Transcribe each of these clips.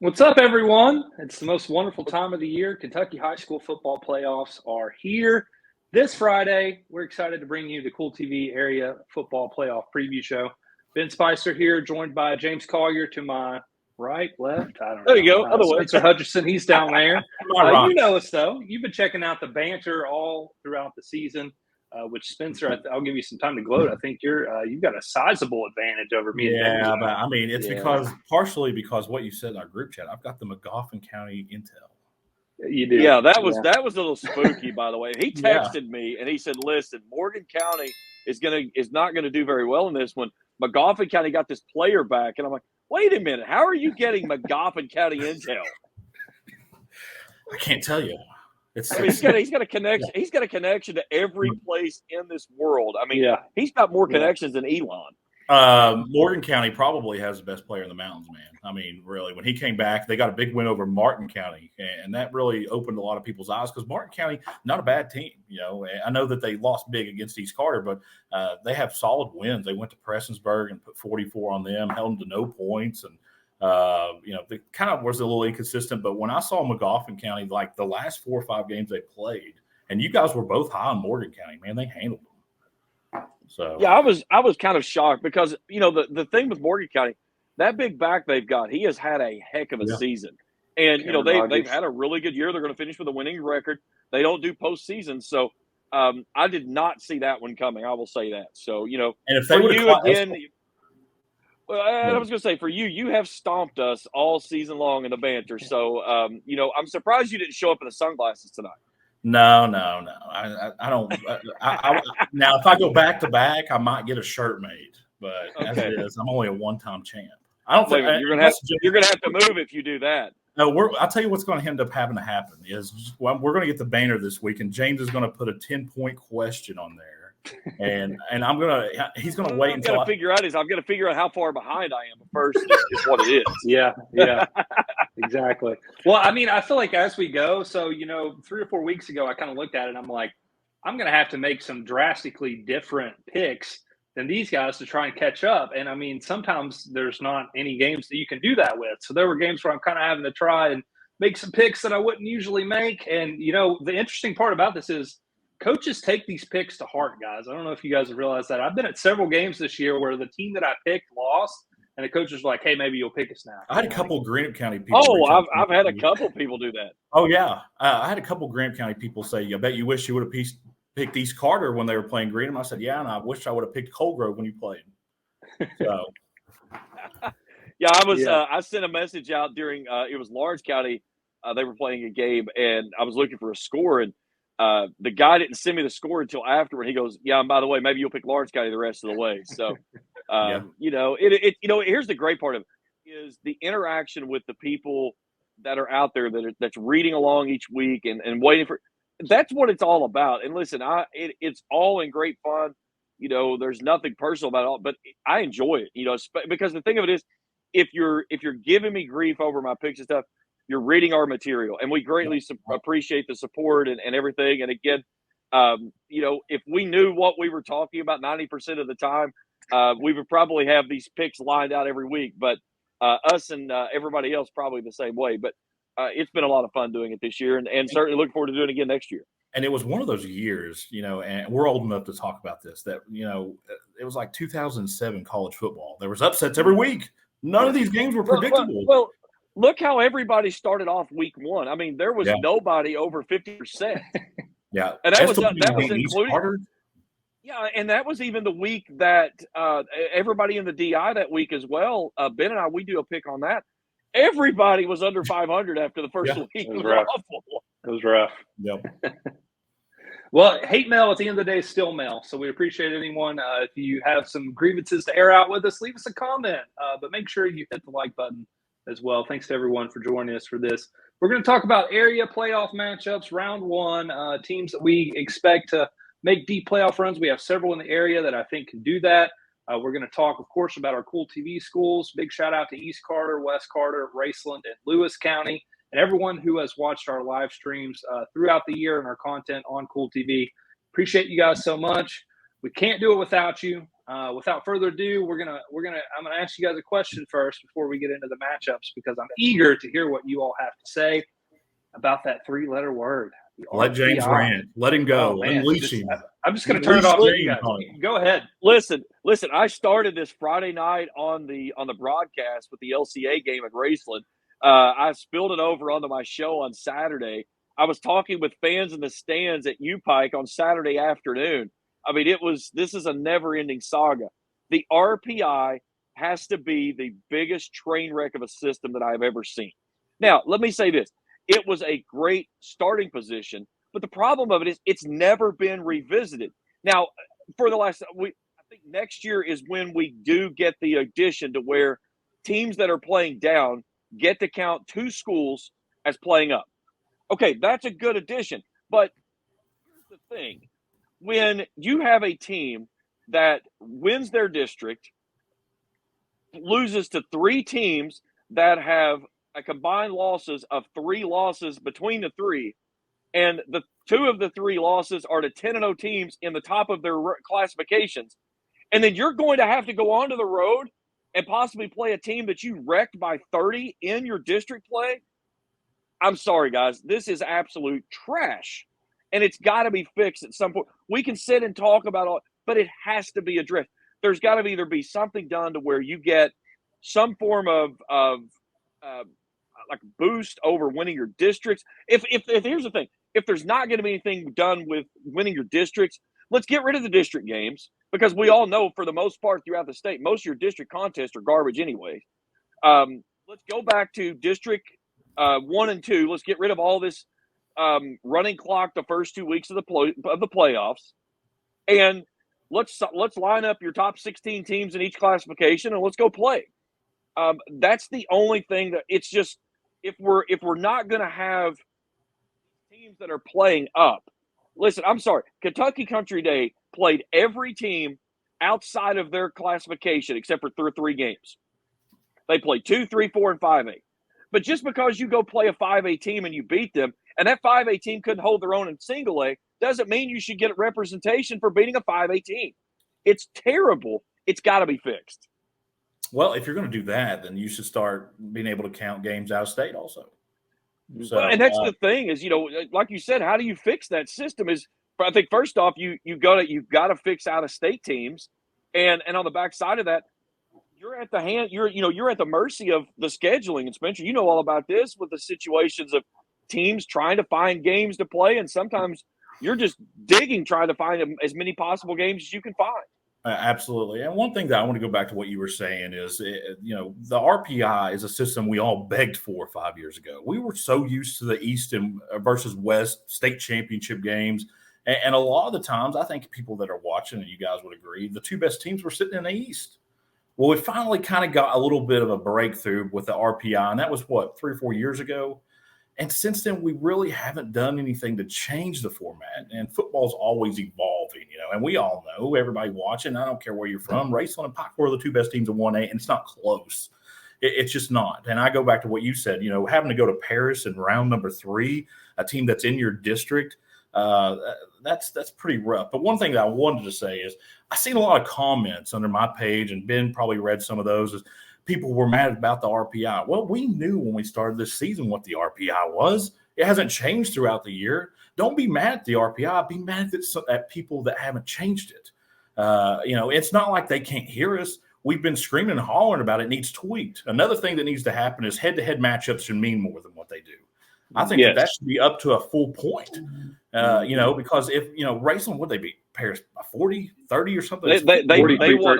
What's up, everyone? It's the most wonderful time of the year. Kentucky high school football playoffs are here this Friday. We're excited to bring you the Kool TV area football playoff preview show. Ben Spicer here, joined by James Collier to my right, left. I don't know. There you go. Other way. Spencer Hutchison, he's down there. Right. You know us, though. You've been checking out the banter all throughout the season. Which Spencer, I'll give you some time to gloat. I think you've got a sizable advantage over me. Yeah, but I mean, it's partially because what you said in our group chat. I've got the McGoffin County intel. You do. Yeah, that was a little spooky, by the way. He texted me and he said, "Listen, Morgan County is not gonna do very well in this one. McGoffin County got this player back," and I'm like, "Wait a minute, how are you getting McGoffin County intel?" I can't tell you. He's got a connection. Yeah. He's got a connection to every place in this world. I mean, he's got more connections than Elon. Morgan County probably has the best player in the mountains, man. I mean, really, when he came back, they got a big win over Martin County, and that really opened a lot of people's eyes because Martin County, not a bad team. You know, I know that they lost big against East Carter, but they have solid wins. They went to Prestonsburg and put 44 on them, held them to no points, and they kind of was a little inconsistent, but when I saw McGoffin County, like the last 4 or 5 games they played, and you guys were both high on Morgan County, man, they handled them. So yeah, I was kind of shocked because the thing with Morgan County, that big back they've got, he has had a heck of a season, and they've had a really good year. They're going to finish with a winning record. They don't do postseason, so I did not see that one coming. I will say that. So and if they would again. Well, I was going to say, for you have stomped us all season long in the banter. So, I'm surprised you didn't show up in the sunglasses tonight. No. I don't. Now, if I go back to back, I might get a shirt made. But as it is, I'm only a one-time champ. I don't think you're going to have to move if you do that. No, I'll tell you what's going to end up having to happen is we're going to get the banner this week, and James is going to put a 10-point question on there. And he's gonna wait until I'm gonna figure out how far behind I am first is what it is. Yeah, exactly. Well, I mean, I feel like as we go, so 3 or 4 weeks ago, I kind of looked at it and I'm like, I'm gonna have to make some drastically different picks than these guys to try and catch up. And I mean, sometimes there's not any games that you can do that with. So there were games where I'm kind of having to try and make some picks that I wouldn't usually make. And the interesting part about this is coaches take these picks to heart, guys. I don't know if you guys have realized that. I've been at several games this year where the team that I picked lost, and the coach was like, "Hey, maybe you'll pick us now." I had a couple of Greenup County people. Oh, I've had a couple people do that. Oh, yeah. I had a couple of Greenup County people say, "I bet you wish you would have picked East Carter when they were playing Greenup." I said, "Yeah, and I wish I would have picked Colgrove when you played." So, I sent a message out during it was Lawrence County. They were playing a game, and I was looking for a score, and the guy didn't send me the score until afterward. He goes, "Yeah, and by the way, maybe you'll pick Lawrence County the rest of the way." So, here's the great part of it is the interaction with the people that are out there that's reading along each week and waiting for. That's what it's all about. And listen, it's all in great fun. There's nothing personal about it all, but I enjoy it. Because the thing of it is, if you're giving me grief over my picks and stuff, you're reading our material, and we greatly appreciate the support and everything. And again, if we knew what we were talking about 90% of the time, we would probably have these picks lined out every week. But us and everybody else probably the same way. But it's been a lot of fun doing it this year, and certainly looking forward to doing it again next year. And it was one of those years, and we're old enough to talk about this, that, it was like 2007 college football. There was upsets every week. None of these games were predictable. Well, look how everybody started off week one. I mean, there was nobody over 50%. Yeah. And that was including. Yeah, and that was even the week that everybody in the DI that week as well. Ben and I, we do a pick on that. Everybody was under 500 after the first week. It was rough. Awful. It was rough. Yep. Well, hate mail at the end of the day is still mail. So we appreciate anyone. If you have some grievances to air out with us, leave us a comment. But make sure you hit the like button as well. Thanks to everyone for joining us for this. We're going to talk about area playoff matchups, round one, teams that we expect to make deep playoff runs. We have several in the area that I think can do that. We're going to talk, of course, about our Kool TV schools. Big shout out to East Carter, West Carter, Raceland, and Lewis County, and everyone who has watched our live streams throughout the year and our content on Kool TV. Appreciate you guys so much. We can't do it without you. Without further ado, I'm gonna ask you guys a question first before we get into the matchups, because I'm eager to hear what you all have to say about that 3-letter word. Let James rant. Let him go. Oh, man. Unleash him. I'm just going to turn it off to you guys. Go ahead. Listen. I started this Friday night on the broadcast with the LCA game at Raceland. I spilled it over onto my show on Saturday. I was talking with fans in the stands at U-Pike on Saturday afternoon. I mean, this is a never-ending saga. The RPI has to be the biggest train wreck of a system that I've ever seen. Now, let me say this. It was a great starting position, but the problem of it is it's never been revisited. Now, for the last – I think next year is when we do get the addition to where teams that are playing down get to count 2 schools as playing up. Okay, that's a good addition. But here's the thing. When you have a team that wins their district, loses to 3 teams that have a combined losses of 3 losses between the 3, and the 2 of the 3 losses are to 10-0 teams in the top of their classifications, and then you're going to have to go onto the road and possibly play a team that you wrecked by 30 in your district play. I'm sorry, guys. This is absolute trash, and it's got to be fixed at some point. We can sit and talk about all, but it has to be addressed. There's got to either be something done to where you get some form of like boost over winning your districts. If here's the thing, if there's not going to be anything done with winning your districts, let's get rid of the district games, because we all know for the most part throughout the state, most of your district contests are garbage anyway. Let's go back to district 1 and 2. Let's get rid of all this running clock the first 2 weeks of the playoffs, and let's line up your top 16 teams in each classification and let's go play. That's the only thing that it's just, if we're not going to have teams that are playing up. Listen, I'm sorry. Kentucky Country Day played every team outside of their classification except for 3 games. They played 2, 3, 4, and 5A. But just because you go play a 5A team and you beat them, and that 5A team couldn't hold their own in single A, doesn't mean you should get representation for beating a 5A team. It's terrible. It's got to be fixed. Well, if you're going to do that, then you should start being able to count games out of state also. So, and that's the thing is, like you said, how do you fix that system? Is, I think first off, you've got to fix out of state teams, and on the backside of that, you're at the mercy of the scheduling. And Spencer, you know all about this with the situations of teams trying to find games to play, and sometimes you're just digging trying to find as many possible games as you can find. Absolutely. And one thing that I want to go back to what you were saying is, the RPI is a system we all begged for 5 years ago. We were so used to the East versus West state championship games. And a lot of the times, I think people that are watching, and you guys would agree, the 2 best teams were sitting in the East. Well, we finally kind of got a little bit of a breakthrough with the RPI, and that was, 3 or 4 years ago? And since then, we really haven't done anything to change the format. And football's always evolving, and we all know, everybody watching, I don't care where you're from, Raceland and Pikeville are the 2 best teams in 1A, and it's not close. It's just not. And I go back to what you said, having to go to Paris in round number 3, a team that's in your district, that's pretty rough. But one thing that I wanted to say is I've seen a lot of comments under my page, and Ben probably read some of those, is people were mad about the RPI. Well, we knew when we started this season what the RPI was. It hasn't changed throughout the year. Don't be mad at the RPI. Be mad at people that haven't changed it. It's not like they can't hear us. We've been screaming and hollering about it. It needs tweaked. Another thing that needs to happen is head-to-head matchups should mean more than what they do. I think that should be up to a full point, because if, Raceland, would they beat Paris by 40, 30 or something? They won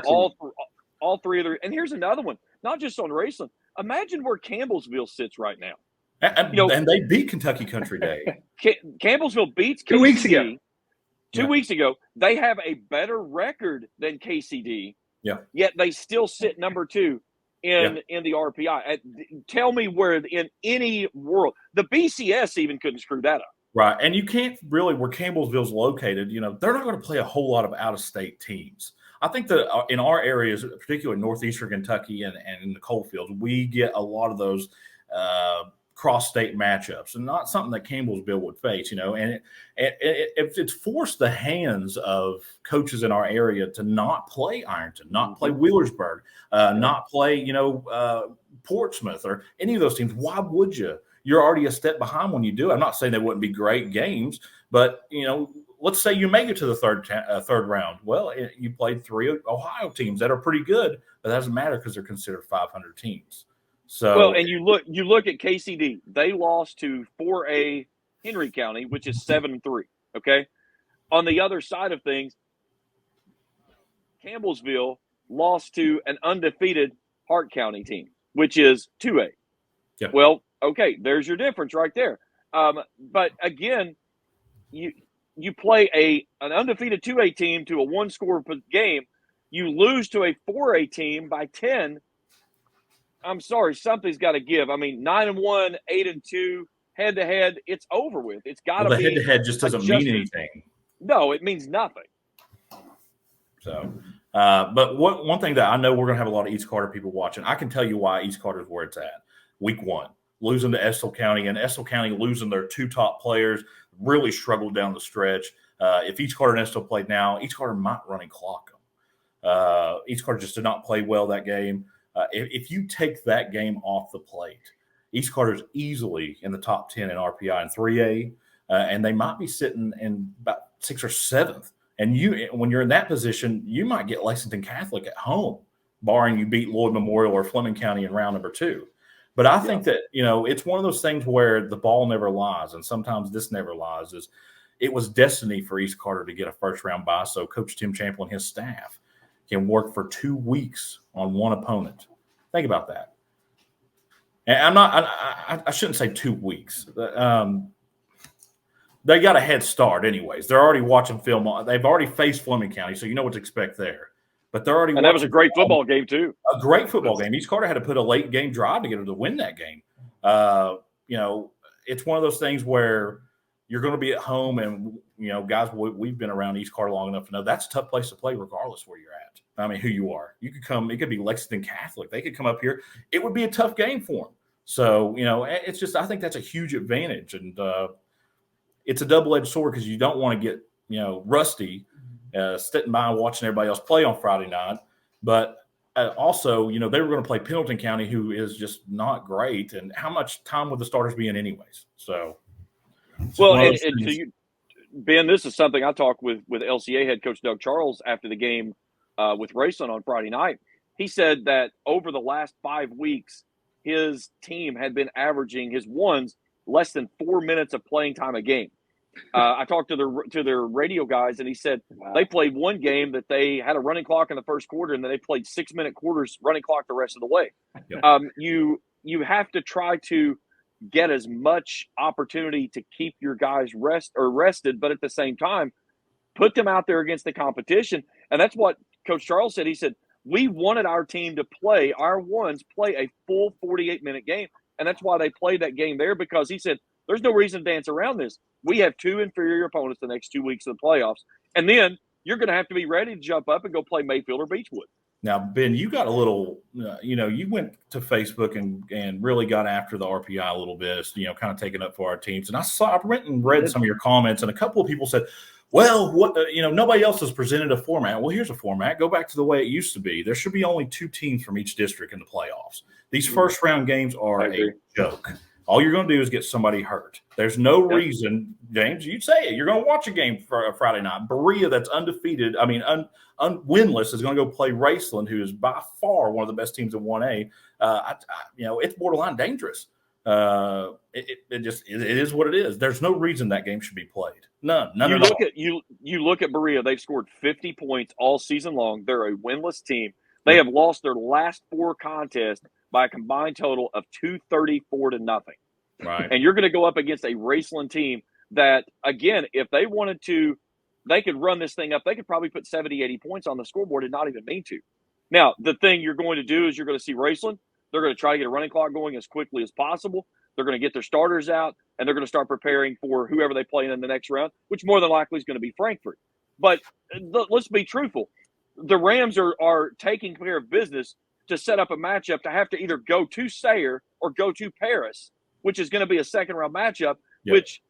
all 3 of their – and here's another one, not just on Raceland. Imagine where Campbellsville sits right now. And they beat Kentucky Country Day. Campbellsville beats KCD. 2 weeks ago. 2 weeks ago. They have a better record than KCD. Yeah. Yet they still sit number 2 in the RPI. Tell me where in any world. The BCS even couldn't screw that up. Right. And you can't really, where Campbellsville's located, they're not going to play a whole lot of out-of-state teams. I think that in our areas, particularly in northeastern Kentucky and in the coal fields, we get a lot of those cross-state matchups, and not something that Campbellsville would face, and it's forced the hands of coaches in our area to not play Ironton, not play Wheelersburg, not play, Portsmouth or any of those teams. Why would you? You're already a step behind when you do. I'm not saying they wouldn't be great games, but, let's say you make it to the third round. Well, you played 3 Ohio teams that are pretty good, but that doesn't matter because they're considered 500 teams. So, and you look at KCD. They lost to 4A Henry County, which is 7-3. Okay, on the other side of things, Campbellsville lost to an undefeated Hart County team, which is 2A. Yeah. Well, okay, there's your difference right there. But again, you play an undefeated 2A team to a 1-score game. You lose to a 4A team by 10. I'm sorry, something's got to give. I mean, 9-1, 8-2, head-to-head, it's over with. It's got to be. The head-to-head just doesn't mean anything. No, it means nothing. So, but one thing that I know we're going to have a lot of East Carter people watching. I can tell you why East Carter is where it's at. Week 1, losing to Estill County, and Estill County losing their 2 top players, really struggled down the stretch. If East Carter and Estill played now, East Carter might running clock them. East Carter just did not play well that game. If you take that game off the plate, East Carter's easily in the top 10 in RPI and 3A, and they might be sitting in about 6th or 7th. And when you're in that position, you might get Lexington Catholic at home, barring you beat Lloyd Memorial or Fleming County in round number 2. But I think that, it's one of those things where the ball never lies, and sometimes this never lies. It was destiny for East Carter to get a first-round bye, so Coach Tim Champlin and his staff can work for 2 weeks on one opponent. Think about that. And I shouldn't say 2 weeks. They got a head start anyways. They're already watching film. They've already faced Fleming County, so you know what to expect there. But they're already. And that was a great football game too. A great football game. East Carter had to put a late game drive to get them to win that game. It's one of those things where you're going to be at home, and guys, we've been around East Carter long enough to know that's a tough place to play, regardless where you're at. I mean, who you are. You could come. It could be Lexington Catholic. They could come up here. It would be a tough game for them. So it's just, I think that's a huge advantage, and it's a double-edged sword because you don't want to get rusty. Sitting by and watching everybody else play on Friday night. But also, they were going to play Pendleton County, who is just not great. And how much time would the starters be in anyways? So, well, and to you, Ben, this is something I talked with LCA head coach Doug Charles after the game with Raceland on Friday night. He said that over the last 5 weeks, his team had been averaging his ones less than 4 minutes of playing time a game. I talked to their radio guys, and he said they played one game that they had a running clock in the first quarter, and then they played 6-minute quarters running clock the rest of the way. Yeah. You have to try to get as much opportunity to keep your guys rested, but at the same time, put them out there against the competition. And that's what Coach Charles said. He said, we wanted our team to play a full 48-minute game. And that's why they played that game there, because he said, there's no reason to dance around this. We have 2 inferior opponents the next 2 weeks of the playoffs. And then you're going to have to be ready to jump up and go play Mayfield or Beechwood. Now, Ben, you got a little, you went to Facebook and really got after the RPI a little bit, kind of taking up for our teams. And I went and read some of your comments, and a couple of people said, well, nobody else has presented a format. Well, here's a format. Go back to the way it used to be. There should be only 2 teams from each district in the playoffs. These first round games are a joke. All you're going to do is get somebody hurt. There's no reason, James, you'd say it. You're going to watch a game for a Friday night. Berea, that's undefeated, winless, is going to go play Raceland, who is by far one of the best teams in 1A. It's borderline dangerous. It is what it is. There's no reason that game should be played. None at all. You look at Berea. They've scored 50 points all season long. They're a winless team. They have lost their last 4 contests by a combined total of 234-0. Right. And you're going to go up against a Raceland team that, again, if they wanted to, they could run this thing up. They could probably put 70, 80 points on the scoreboard and not even mean to. Now, the thing you're going to do is you're going to see Raceland. They're going to try to get a running clock going as quickly as possible. They're going to get their starters out, and they're going to start preparing for whoever they play in the next round, which more than likely is going to be Frankfort. But let's be truthful. The Rams are taking care of business to set up a matchup to have to either go to Sayre or go to Paris which is going to be a second-round matchup, Yep. which,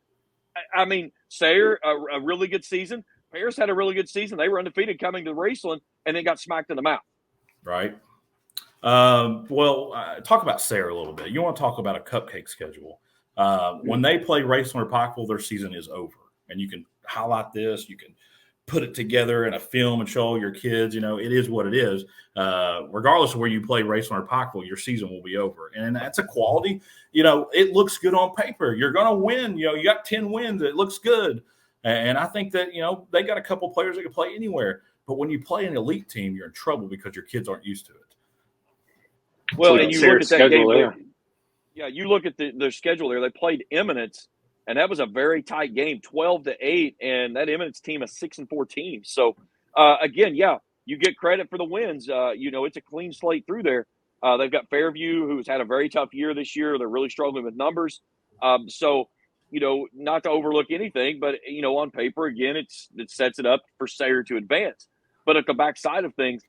I mean, Sayre, a really good season. Paris had a really good season. They were undefeated coming to Raceland and then got smacked in the mouth. Right. Talk about Sayre a little bit. You want to talk about a cupcake schedule. When they play Raceland or Pikeville, their season is over. And you can highlight this. You can put it together in a film and show your kids, it is what it is. Regardless of where you play Raceland or Pikeville, your season will be over. And that's a quality, it looks good on paper. You're going to win. You got 10 wins. It looks good. And I think that, they got a couple players that can play anywhere. But when you play an elite team, you're in trouble because your kids aren't used to it. Well, and you look at that game there. Yeah, you look at their schedule there. They played Eminence, and that was a very tight game, 12-8, and that Eminence team is 6-4 team. So, again, yeah, you get credit for the wins. It's a clean slate through there. They've got Fairview, who's had a very tough year this year. They're really struggling with numbers. Not to overlook anything, but, on paper, again, it sets it up for Sayre to advance. But at the backside of things,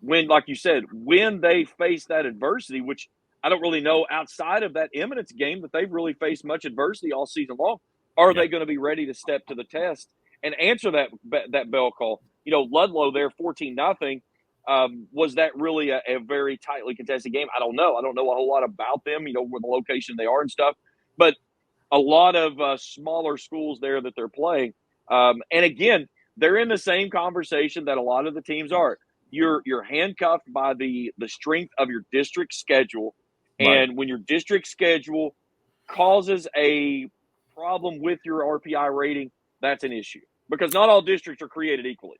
like you said, when they face that adversity, which I don't really know outside of that Eminence game that they've really faced much adversity all season long, are they going to be ready to step to the test and answer that bell call? Ludlow there, 14-0. Was that really a very tightly contested game? I don't know. I don't know a whole lot about them, where the location they are and stuff. But a lot of smaller schools there that they're playing. And again, they're in the same conversation that a lot of the teams are. You're handcuffed by the strength of your district schedule. Right. And when your district schedule causes a problem with your RPI rating, that's an issue. Because not all districts are created equally.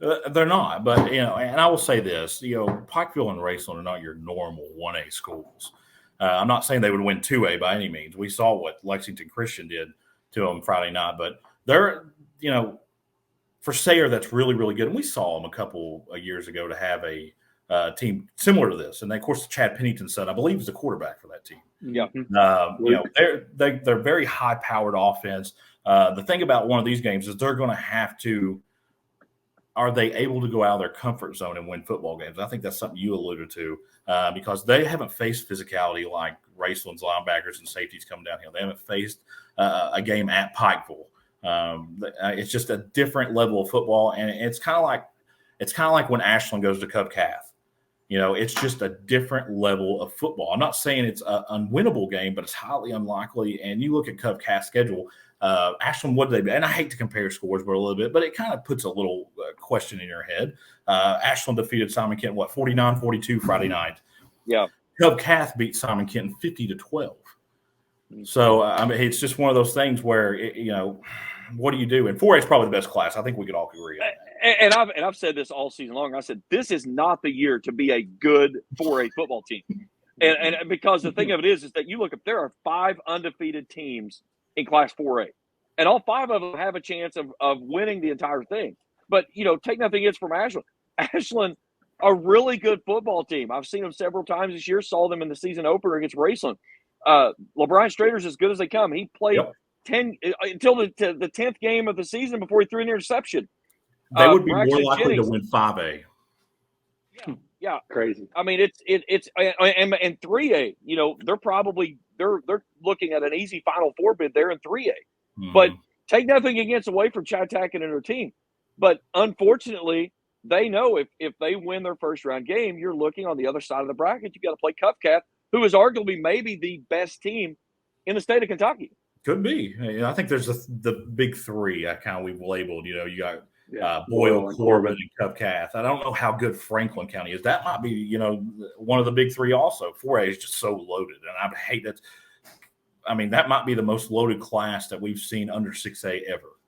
They're not. But, and I will say this, Pikeville and Raceland are not your normal 1A schools. I'm not saying they would win 2A by any means. We saw what Lexington Christian did to them Friday night. But they're, for Sayre, that's really, really good. And we saw them a couple of years ago to have a team similar to this. And then, of course, Chad Pennington's son, I believe, is the quarterback for that team. Yeah. They're very high-powered offense. The thing about one of these games is they're going to have to – are they able to go out of their comfort zone and win football games? I think that's something you alluded to because they haven't faced physicality like Raceland's linebackers and safeties coming downhill. They haven't faced a game at Pikeville. It's just a different level of football, and it's kind of like when Ashland goes to Cub Cath. It's just a different level of football. I'm not saying it's an unwinnable game, but it's highly unlikely. And you look at Cub Cath's schedule. Ashland, what did they be? And I hate to compare scores but a little bit, but it kind of puts a little question in your head. Ashland defeated Simon Kenton, 49-42 Friday night. Yeah. Cub Cath beat Simon Kenton 50-12. So, it's just one of those things where, what do you do? And 4A is probably the best class. I think we could all agree on that. And I've said this all season long. I said, this is not the year to be a good 4A football team. And because the thing of it is that you look up, there are 5 undefeated teams in Class 4A. And all 5 of them have a chance of winning the entire thing. But, take nothing against from Ashland. Ashland, a really good football team. I've seen them several times this year, saw them in the season opener against Raceland. LeBron Strader's as good as they come. He played 10 until the 10th game of the season before he threw an interception. They would be more likely to win 5A. Yeah. Crazy. I mean, it's and 3A, they're looking at an easy Final Four bid there in 3A. Mm-hmm. But take nothing away from Chad Tackett and their team. But unfortunately, they know if they win their first round game, you're looking on the other side of the bracket. You got to play Cub Cath, who is arguably maybe the best team in the state of Kentucky. Could be. I think there's the big 3 we've labeled. You got Boyle, Corbin, and Cub Cath. I don't know how good Franklin County is. That might be, one of the big 3 also. 4A is just so loaded, and I hate that. That might be the most loaded class that we've seen under 6A ever.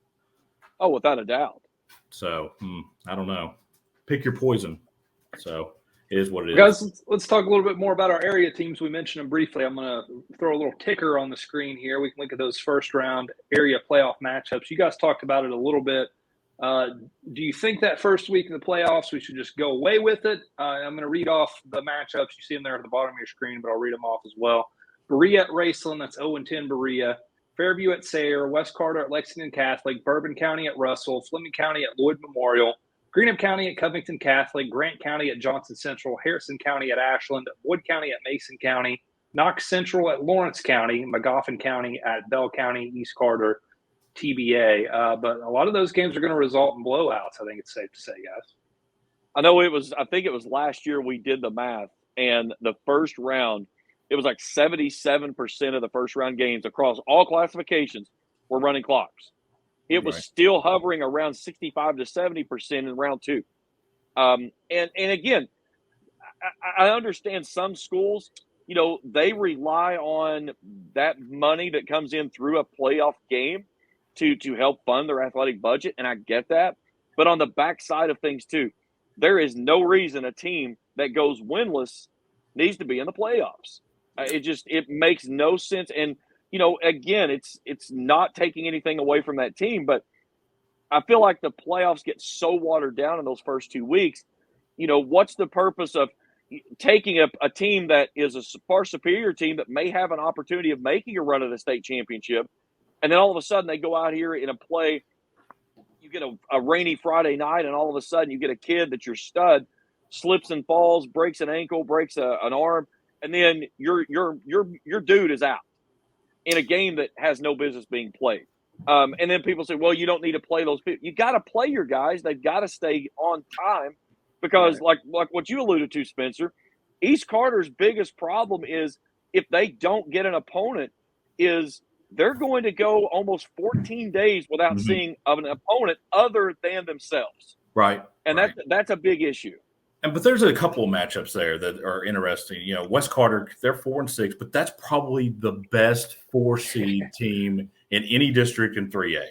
Oh, without a doubt. So, I don't know. Pick your poison. So, it is what it is. Guys, let's talk a little bit more about our area teams. We mentioned them briefly. I'm going to throw a little ticker on the screen here. We can look at those first-round area playoff matchups. You guys talked about it a little bit. Do you think that first week in the playoffs we should just go away with it? I'm going to read off the matchups. You see them there at the bottom of your screen, but I'll read them off as well. Berea at Raceland, that's 0-10 Berea. Fairview at Sayre, West Carter at Lexington Catholic, Bourbon County at Russell, Fleming County at Lloyd Memorial, Greenup County at Covington Catholic, Grant County at Johnson Central, Harrison County at Ashland, Wood County at Mason County, Knox Central at Lawrence County, Magoffin County at Bell County, East Carter, TBA. But a lot of those games are going to result in blowouts, I think it's safe to say, guys. I think it was last year we did the math, and the first round, it was like 77% of the first round games across all classifications were running clocks. It was still hovering around 65 to 70% in round 2. And again, I understand some schools, they rely on that money that comes in through a playoff game to help fund their athletic budget, and I get that. But on the backside of things too, there is no reason a team that goes winless needs to be in the playoffs. It makes no sense. And again, it's not taking anything away from that team, but I feel like the playoffs get so watered down in those first 2 weeks. What's the purpose of taking a team that is a far superior team that may have an opportunity of making a run at the state championship, and then all of a sudden they go out here in a play, you get a rainy Friday night, and all of a sudden you get a kid that's your stud, slips and falls, breaks an ankle, breaks an arm, and then your dude is out in a game that has no business being played. And then people say, well, you don't need to play those people. You got to play your guys. They've got to stay on time because like what you alluded to, Spencer, East Carter's biggest problem is if they don't get an opponent is they're going to go almost 14 days without seeing of an opponent other than themselves. Right. And that's a big issue. But there's a couple of matchups there that are interesting. West Carter, they're 4-6, but that's probably the best 4-seed team in any district in 3A.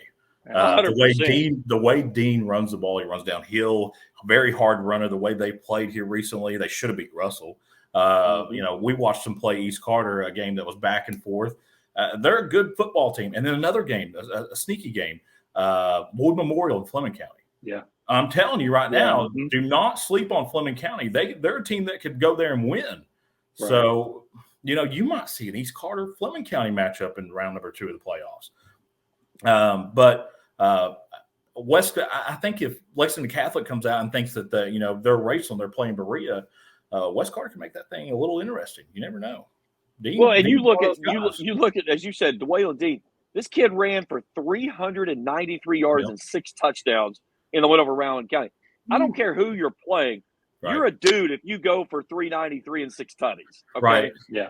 The way Dean runs the ball, he runs downhill, very hard runner. The way they played here recently, they should have beat Russell. We watched them play East Carter, a game that was back and forth. They're a good football team. And then another game, a sneaky game, Lloyd Memorial in Fleming County. Yeah. I'm telling you right now, do not sleep on Fleming County. They're a team that could go there and win. Right. So, you might see an East Carter Fleming County matchup in round number 2 of the playoffs. But I think if Lexington Catholic comes out and thinks that they're racing, they're playing Berea, West Carter can make that thing a little interesting. You never know. You look at as you said, Dwayne Dean. This kid ran for 393 yards and 6 touchdowns in the win over Rowan County. I don't care who you're playing. Right. You're a dude if you go for 393 and 6 tutties. Okay? Right. Yeah.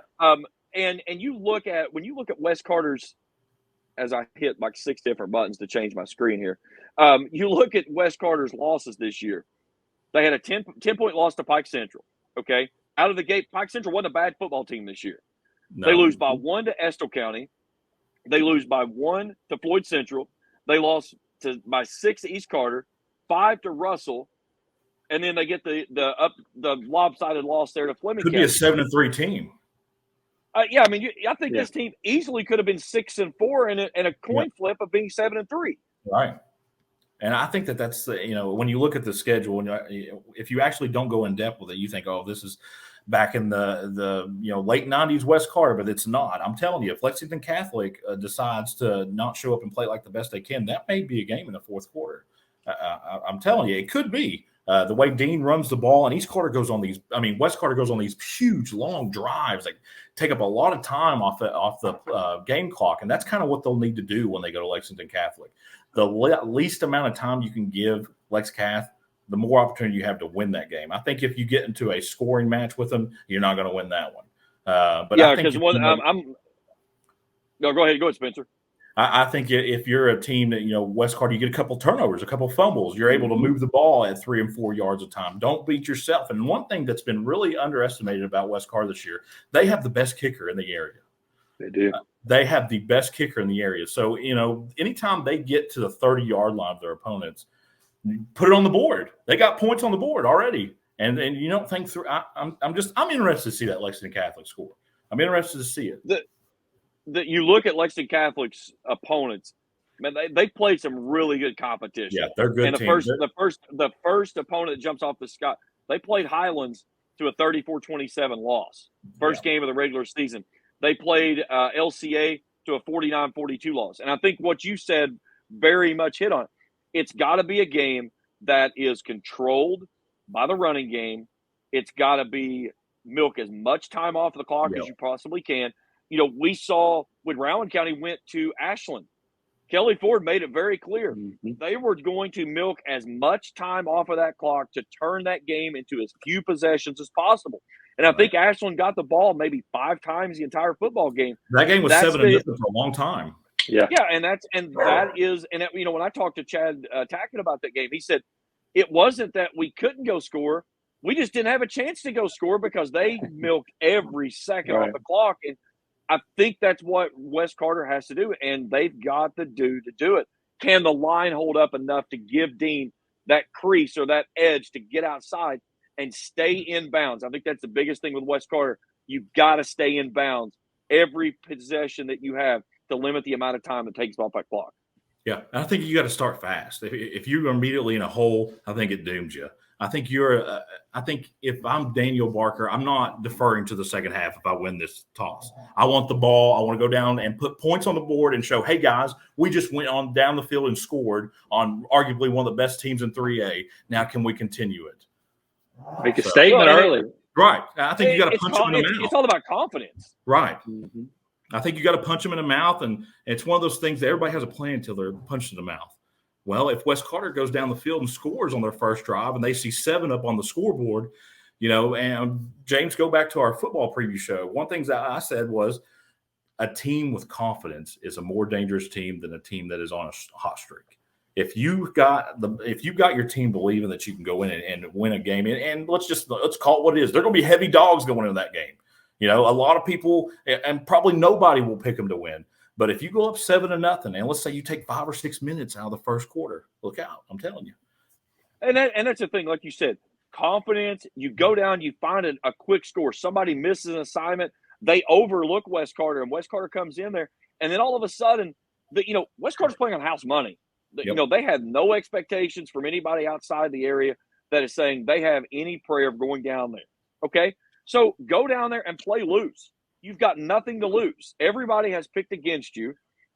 And when you look at West Carter's, as I hit like 6 different buttons to change my screen here. You look at West Carter's losses this year. They had a 10-point loss to Pike Central. Okay. Out of the gate, Pike Central wasn't a bad football team this year. No. They lose by 1 to Estill County. They lose by 1 to Floyd Central. They lost by 6 to East Carter, 5 to Russell, and then they get the lopsided loss there to Fleming Could County. Be a 7-3 team. I think this team easily could have been 6-4 and a coin flip of being 7-3. Right. And I think that's when you look at the schedule, if you actually don't go in depth with it, you think, oh, this is back in the late 90s West Carter, but it's not. I'm telling you, if Lexington Catholic decides to not show up and play like the best they can, that may be a game in the fourth quarter. I'm telling you, it could be. The way Dean runs the ball, and West Carter goes on these huge, long drives that take up a lot of time off the game clock, and that's kind of what they'll need to do when they go to Lexington Catholic. The least amount of time you can give Lex Cath, the more opportunity you have to win that game. I think if you get into a scoring match with them, you're not going to win that one. But yeah, because go ahead, Spencer. I think if you're a team that, West Carter, you get a couple turnovers, a couple fumbles, you're able to move the ball at 3 and 4 yards a time. Don't beat yourself. And one thing that's been really underestimated about West Carter this year, they have the best kicker in the area. They do. They have the best kicker in the area. So, anytime they get to the 30-yard line of their opponents, put it on the board. They got points on the board already. And you don't think through. I'm interested to see that Lexington Catholic score. I'm interested to see it. You look at Lexington Catholic's opponents, man, they played some really good competition. Yeah, they're good. And the first opponent that jumps off the sky, they played Highlands to a 34-27 loss. First game of the regular season. They played LCA to a 49-42 loss. And I think what you said very much hit on it. It's got to be a game that is controlled by the running game. It's got to be milk as much time off of the clock as you possibly can. You know, we saw when Rowan County went to Ashland, Kelly Ford made it very clear. They were going to milk as much time off of that clock to turn that game into as few possessions as possible. And I think Ashland got the ball maybe 5 times the entire football game. That game was 7-0 for a long time. Yeah, and that is, you know, when I talked to Chad Tackett about that game, he said it wasn't that we couldn't go score. We just didn't have a chance to go score because they milked every second off the clock. And I think that's what Wes Carter has to do, and they've got the dude to do it. Can the line hold up enough to give Dean that crease or that edge to get outside and stay in bounds? I think that's the biggest thing with Wes Carter. You've got to stay in bounds every possession that you have to limit the amount of time it takes off that clock. Yeah, I think you got to start fast. If you're immediately in a hole, I think it dooms you. I think I think if I'm Daniel Barker, I'm not deferring to the second half if I win this toss. I want the ball. I want to go down and put points on the board and show, hey, guys, we just went on down the field and scored on arguably one of the best teams in 3A. Now can we continue it? Make a statement early. Right. I think you got to punch them in the mouth. It's all about confidence. Right. I think you got to punch them in the mouth, and it's one of those things that everybody has a plan until they're punched in the mouth. Well, if Wes Carter goes down the field and scores on their first drive and they see 7 up on the scoreboard, you know, and James, go back to our football preview show. One thing that I said was a team with confidence is a more dangerous team than a team that is on a hot streak. If you've got your team believing that you can go in and win a game, and let's call it what it is. They're going to be heavy dogs going into that game. You know, a lot of people, and probably nobody will pick them to win. But if you go up 7-0, and let's say you take 5 or 6 minutes out of the first quarter, look out! I'm telling you. And that's the thing, like you said, confidence. You go down, you find a quick score. Somebody misses an assignment, they overlook Wes Carter, and Wes Carter comes in there, and then all of a sudden, Wes Carter's playing on house money. You know, they had no expectations from anybody outside the area that is saying they have any prayer of going down there. Okay, so go down there and play loose. You've got nothing to lose. Everybody has picked against you,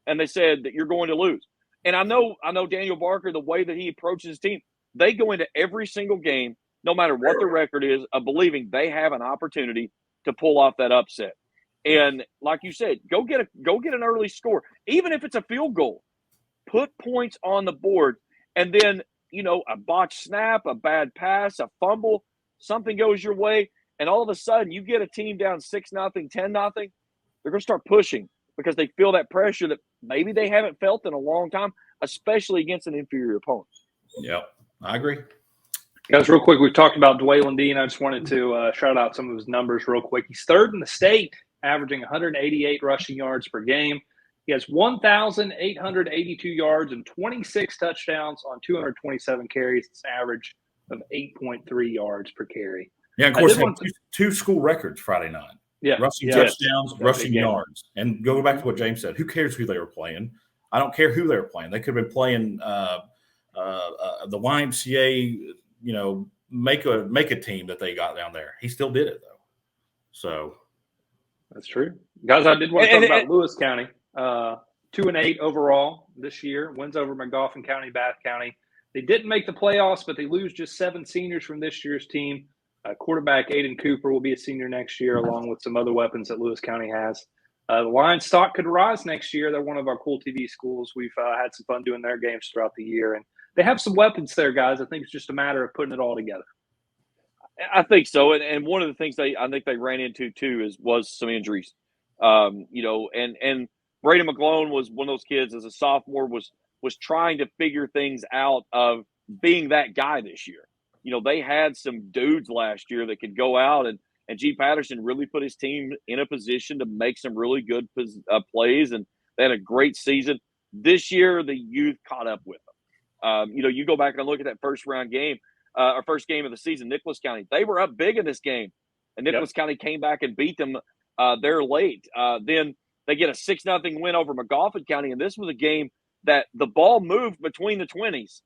and they said that you're going to lose. And I know Daniel Barker, the way that he approaches his team, they go into every single game, no matter what the record is, of believing they have an opportunity to pull off that upset. And like you said, go get an early score, even if it's a field goal. Put points on the board, and then, you know, a botched snap, a bad pass, a fumble, something goes your way, and all of a sudden you get a team down 6-0, 10-0, they're going to start pushing because they feel that pressure that maybe they haven't felt in a long time, especially against an inferior opponent. Yep, I agree. Guys, real quick, we've talked about Dwaylon Dean. I just wanted to shout out some of his numbers real quick. He's 3rd in the state, averaging 188 rushing yards per game. He has 1,882 yards and 26 touchdowns on 227 carries. It's an average of 8.3 yards per carry. Yeah, of course, had two school records Friday night. Yeah, rushing touchdowns, rushing yards. And going back to what James said, who cares who they were playing? I don't care who they were playing. They could have been playing the YMCA, you know, make a team that they got down there. He still did it, though. So that's true. Guys, I did want to talk about Lewis County. 2-8 overall this year, wins over McGoffin County, Bath County. They didn't make the playoffs, but they lose just 7 seniors from this year's team. Quarterback Aiden Cooper will be a senior next year, along with some other weapons that Lewis County has. The Lions stock could rise next year. They're one of our Kool TV schools. We've had some fun doing their games throughout the year, and they have some weapons there, guys. I think it's just a matter of putting it all together. I think so, and one of the things I think they ran into too was some injuries. You know, and Brady McClone was one of those kids as a sophomore was trying to figure things out of being that guy this year. You know, they had some dudes last year that could go out, and G. Patterson really put his team in a position to make some really good plays, and they had a great season. This year, the youth caught up with them. You know, you go back and look at that first game of the season, Nicholas County. They were up big in this game, and Nicholas County came back and beat them there late. Then they get a 6-0 win over McGoffin County, and this was a game that the ball moved between the 20s.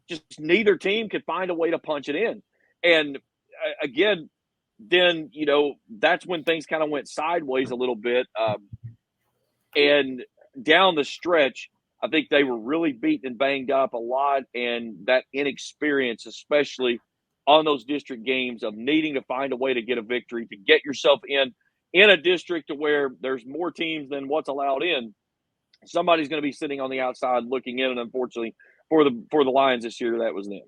Just neither team could find a way to punch it in. And again, then, you know, that's when things kind of went sideways a little bit. And down the stretch, I think they were really beaten and banged up a lot. And that inexperience, especially on those district games of needing to find a way to get a victory, to get yourself in a district to where there's more teams than what's allowed in. Somebody's going to be sitting on the outside looking in, and unfortunately for the Lions this year, that was them.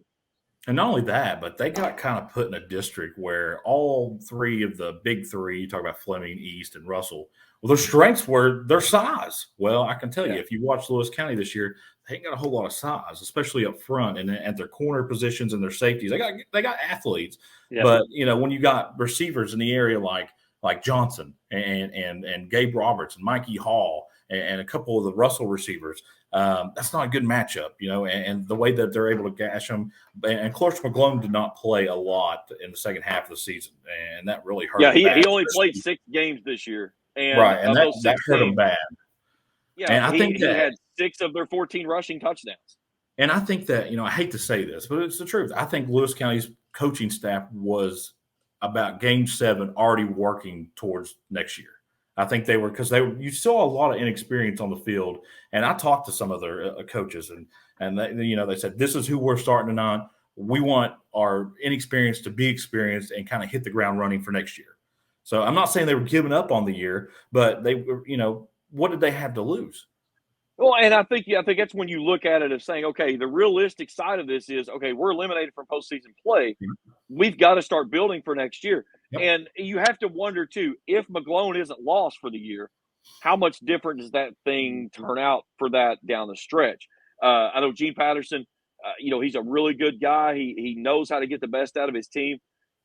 And not only that, but they got kind of put in a district where all three of the big three, you talk about Fleming, East, and Russell, well, their strengths were their size. Well, I can tell you, if you watch Lewis County this year, they ain't got a whole lot of size, especially up front and at their corner positions and their safeties. They got athletes, but when you got receivers in the area like Johnson and Gabe Roberts and Mikey Hall and a couple of the Russell receivers, that's not a good matchup, and the way that they're able to gash them. And Clorch McGlone did not play a lot in the second half of the season, and that really hurt. Yeah, he only played 6 games this year. And and that hurt him bad. Yeah, and I think he had 6 of their 14 rushing touchdowns. And I think that, I hate to say this, but it's the truth. I think Lewis County's coaching staff was about Game 7 already working towards next year. I think they were, because you saw a lot of inexperience on the field. And I talked to some of their coaches, and they said, this is who we're starting on. We want our inexperienced to be experienced and kind of hit the ground running for next year. So I'm not saying they were giving up on the year, but they were, what did they have to lose? Well, and I think that's when you look at it as saying, okay, the realistic side of this is, okay, we're eliminated from postseason play. We've got to start building for next year. Yep. And you have to wonder, too, if McGlone isn't lost for the year, how much different does that thing turn out for that down the stretch? I know Gene Patterson, he's a really good guy. He knows how to get the best out of his team.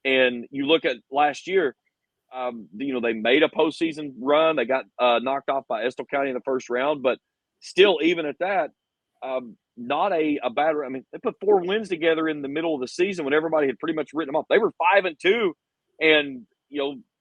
And you look at last year, they made a postseason run. They got knocked off by Estill County in the first round, but still, even at that, not a bad. I mean, they put 4 wins together in the middle of the season when everybody had pretty much written them off. They were 5-2, and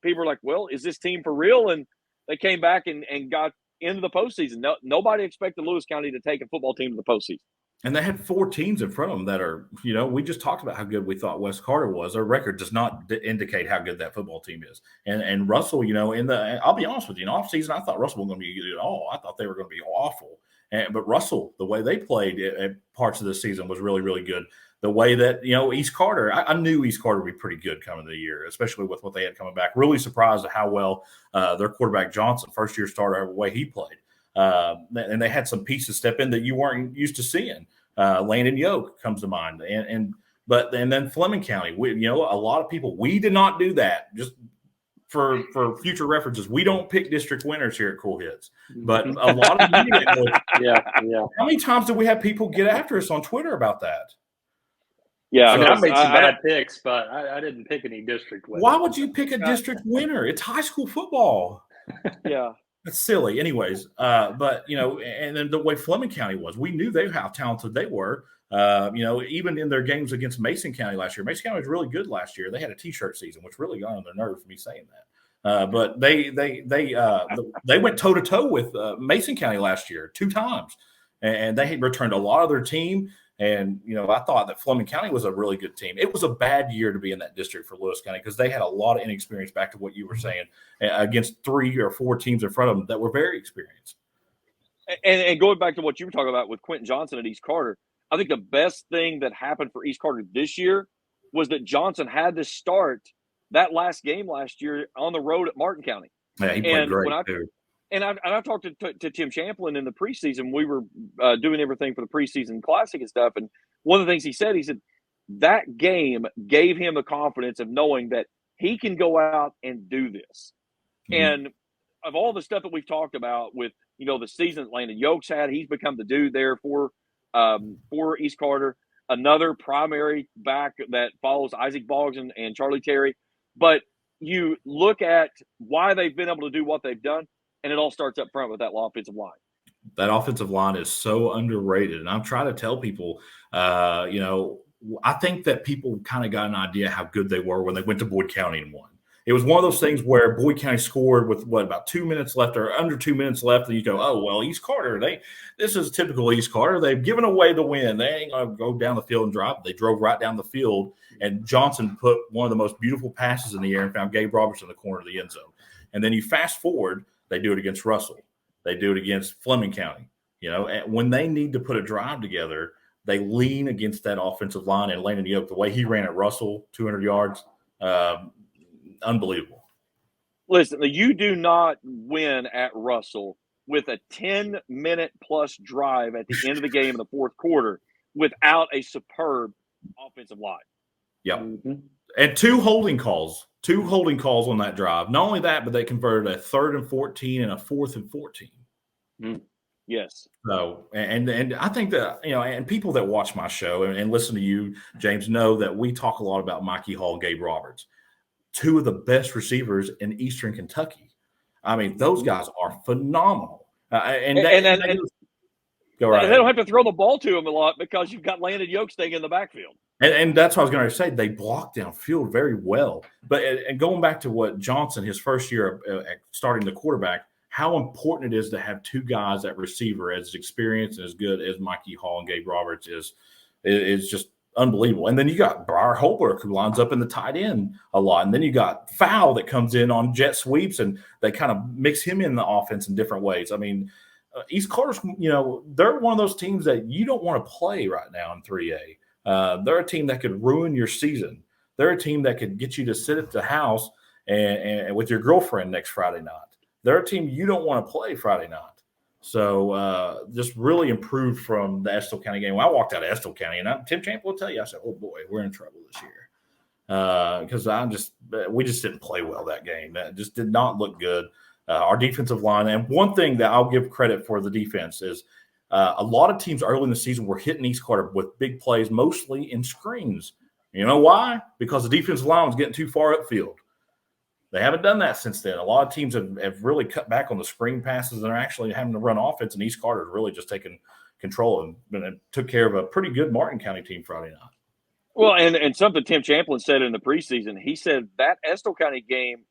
people were like, "Well, is this team for real?" And they came back and got into the postseason. Nobody expected Lewis County to take a football team to the postseason. And they had 4 teams in front of them that are, we just talked about how good we thought West Carter was. Their record does not indicate how good that football team is. And Russell, I'll be honest with you, in offseason, I thought Russell wasn't going to be good at all. I thought they were going to be awful. But Russell, the way they played at parts of the season was really, really good. The way that, East Carter, I knew East Carter would be pretty good coming to the year, especially with what they had coming back. Really surprised at how well their quarterback Johnson, first-year starter, the way he played. And they had some pieces step in that you weren't used to seeing. Landon Yoke comes to mind, and then Fleming County. A lot of people, we did not do that. Just for future references, we don't pick district winners here at Cool Hits, but a lot of you yeah. How many times did we have people get after us on Twitter about that? Yeah, I made some bad picks, but I didn't pick any district winners. Why would you pick a district winner? It's high school football. Yeah. That's silly. Anyways, but, and then the way Fleming County was, we knew how talented they were. Even in their games against Mason County last year. Mason County was really good last year. They had a T-shirt season, which really got on their nerves for me saying that. But they went toe-to-toe with Mason County last year 2 times. And they had returned a lot of their team. And, I thought that Fleming County was a really good team. It was a bad year to be in that district for Lewis County because they had a lot of inexperience, back to what you were saying, against 3 or 4 teams in front of them that were very experienced. And going back to what you were talking about with Quentin Johnson at East Carter, I think the best thing that happened for East Carter this year was that Johnson had to start that last game last year on the road at Martin County. Yeah, he played great, too. And I talked to Tim Champlin in the preseason. We were doing everything for the preseason classic and stuff. And one of the things he said that game gave him the confidence of knowing that he can go out and do this. Mm-hmm. And of all the stuff that we've talked about with, the season that Landon Yokes had, he's become the dude there for East Carter, another primary back that follows Isaac Boggs and Charlie Terry. But you look at why they've been able to do what they've done, and it all starts up front with that offensive line. That offensive line is so underrated. And I'm trying to tell people, I think that people kind of got an idea how good they were when they went to Boyd County and won. It was one of those things where Boyd County scored with about 2 minutes left or under 2 minutes left. And you go, oh, well, East Carter, this is typical East Carter. They've given away the win. They ain't going to go down the field and drive. They drove right down the field. And Johnson put one of the most beautiful passes in the air and found Gabe Roberts in the corner of the end zone. And then you fast forward, they do it against Russell. They do it against Fleming County. When they need to put a drive together, they lean against that offensive line, and Landon Yoke, the way he ran at Russell, 200 yards, unbelievable. Listen, you do not win at Russell with a 10-minute-plus drive at the end of the game in the fourth quarter without a superb offensive line. Yep. Mm-hmm. And two holding calls on that drive. Not only that, but they converted a 3rd and 14 and a 4th and 14. Mm. Yes. So, and I think that, and people that watch my show and listen to you, James, know that we talk a lot about Mikey Hall and Gabe Roberts, two of the best receivers in Eastern Kentucky. I mean, those guys are phenomenal. Go right. They don't have to throw the ball to him a lot because you've got Landon Yoke staying in the backfield. And that's what I was going to say. They block downfield very well. But and going back to what Johnson, his first year starting the quarterback, how important it is to have two guys at receiver as experienced and as good as Mikey Hall and Gabe Roberts is just unbelievable. And then you got Briar Holbrook, who lines up in the tight end a lot. And then you got Fowl that comes in on jet sweeps, and they kind of mix him in the offense in different ways. I mean, East Carter's, they're one of those teams that you don't want to play right now in 3A. They're a team that could ruin your season. They're a team that could get you to sit at the house and with your girlfriend next Friday night. They're a team you don't want to play Friday night. So just really improved from the Estill County game. When I walked out of Estill County, and Tim Champ will tell you, I said, oh, boy, we're in trouble this year. Because we just didn't play well that game. That just did not look good. Our defensive line, and one thing that I'll give credit for the defense is a lot of teams early in the season were hitting East Carter with big plays, mostly in screens. You know why? Because the defensive line was getting too far upfield. They haven't done that since then. A lot of teams have really cut back on the screen passes and are actually having to run offense, and East Carter has really just taken control and took care of a pretty good Martin County team Friday night. Well, and something Tim Champlin said in the preseason, he said that Estill County game,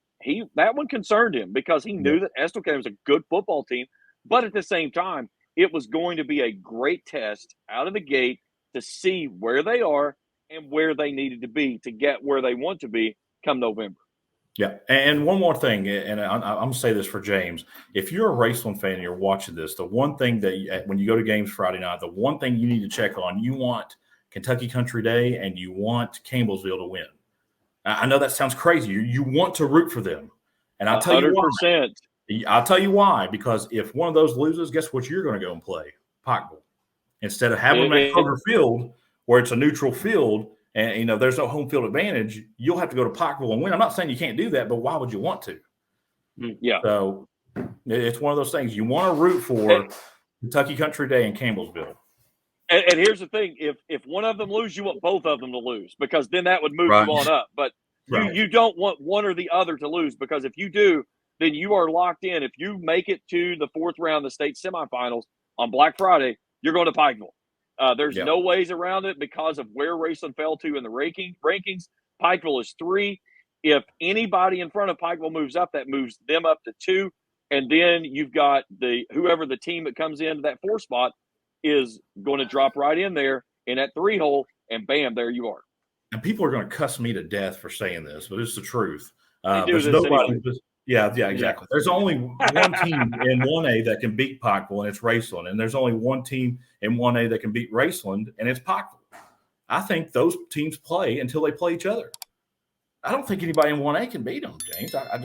that one concerned him because he knew that Estill County was a good football team, but at the same time, it was going to be a great test out of the gate to see where they are and where they needed to be to get where they want to be come November. Yeah, and one more thing, and I'm going to say this for James. If you're a Raceland fan and you're watching this, the one thing that when you go to games Friday night, the one thing you need to check on, you want Kentucky Country Day and you want Campbellsville to win. I know that sounds crazy. You want to root for them. And I'll tell 100%. You why. I'll tell you why. Because if one of those loses, guess what you're going to go and play? Pikeville. Instead of having them at Kroger Field where it's a neutral field and, there's no home field advantage, you'll have to go to Pikeville and win. I'm not saying you can't do that, but why would you want to? Yeah. So it's one of those things. You want to root for Kentucky Country Day in Campbellsville. And here's the thing: if one of them lose, you want both of them to lose because then that would move you on up. But you don't want one or the other to lose because if you do, then you are locked in. If you make it to the fourth round of the state semifinals on Black Friday, you're going to Pikeville. There's no ways around it because of where Raceland fell to in the rankings. Pikeville is 3. If anybody in front of Pikeville moves up, that moves them up to 2. And then you've got whoever the team that comes into that 4 spot is going to drop right in there in that 3 hole, and bam, there you are. And people are going to cuss me to death for saying this, but it's the truth. There's nobody. Yeah, exactly. Yeah. There's only one team in 1A that can beat Pikeville, and it's Raceland. And there's only one team in 1A that can beat Raceland, and it's Pikeville. I think those teams play until they play each other. I don't think anybody in 1A can beat them, James. I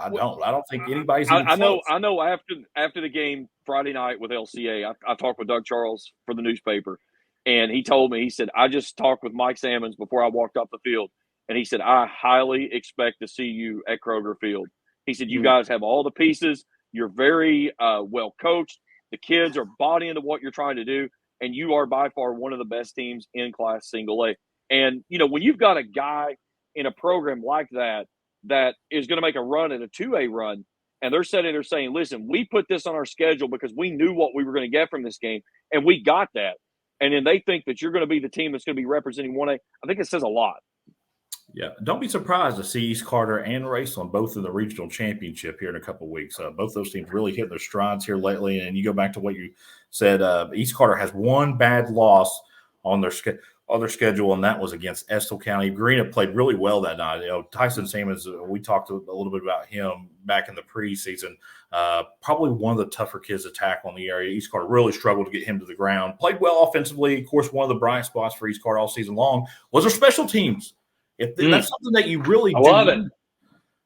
don't. I don't think anybody's even close. I know after the game Friday night with LCA, I talked with Doug Charles for the newspaper, and he told me, he said, I just talked with Mike Sammons before I walked off the field, and he said, I highly expect to see you at Kroger Field. He said, you guys have all the pieces. You're very well coached. The kids are bought into what you're trying to do, and you are by far one of the best teams in Class Single A. And, when you've got a guy in a program like that is going to make a run at a 2A run, and they're sitting there saying, listen, we put this on our schedule because we knew what we were going to get from this game, and we got that. And then they think that you're going to be the team that's going to be representing 1A. I think it says a lot. Yeah, don't be surprised to see East Carter and Raceland both in the regional championship here in a couple of weeks. Both those teams really hit their strides here lately. And you go back to what you said, East Carter has one bad loss on their schedule. other schedule, and that was against Estill County. Greenup played really well that night. Tyson Sammons, we talked a little bit about him back in the preseason. Probably one of the tougher kids to tackle in the area. East Carter really struggled to get him to the ground. Played well offensively. Of course, one of the bright spots for East Carter all season long was their special teams. If that's something that you really love it.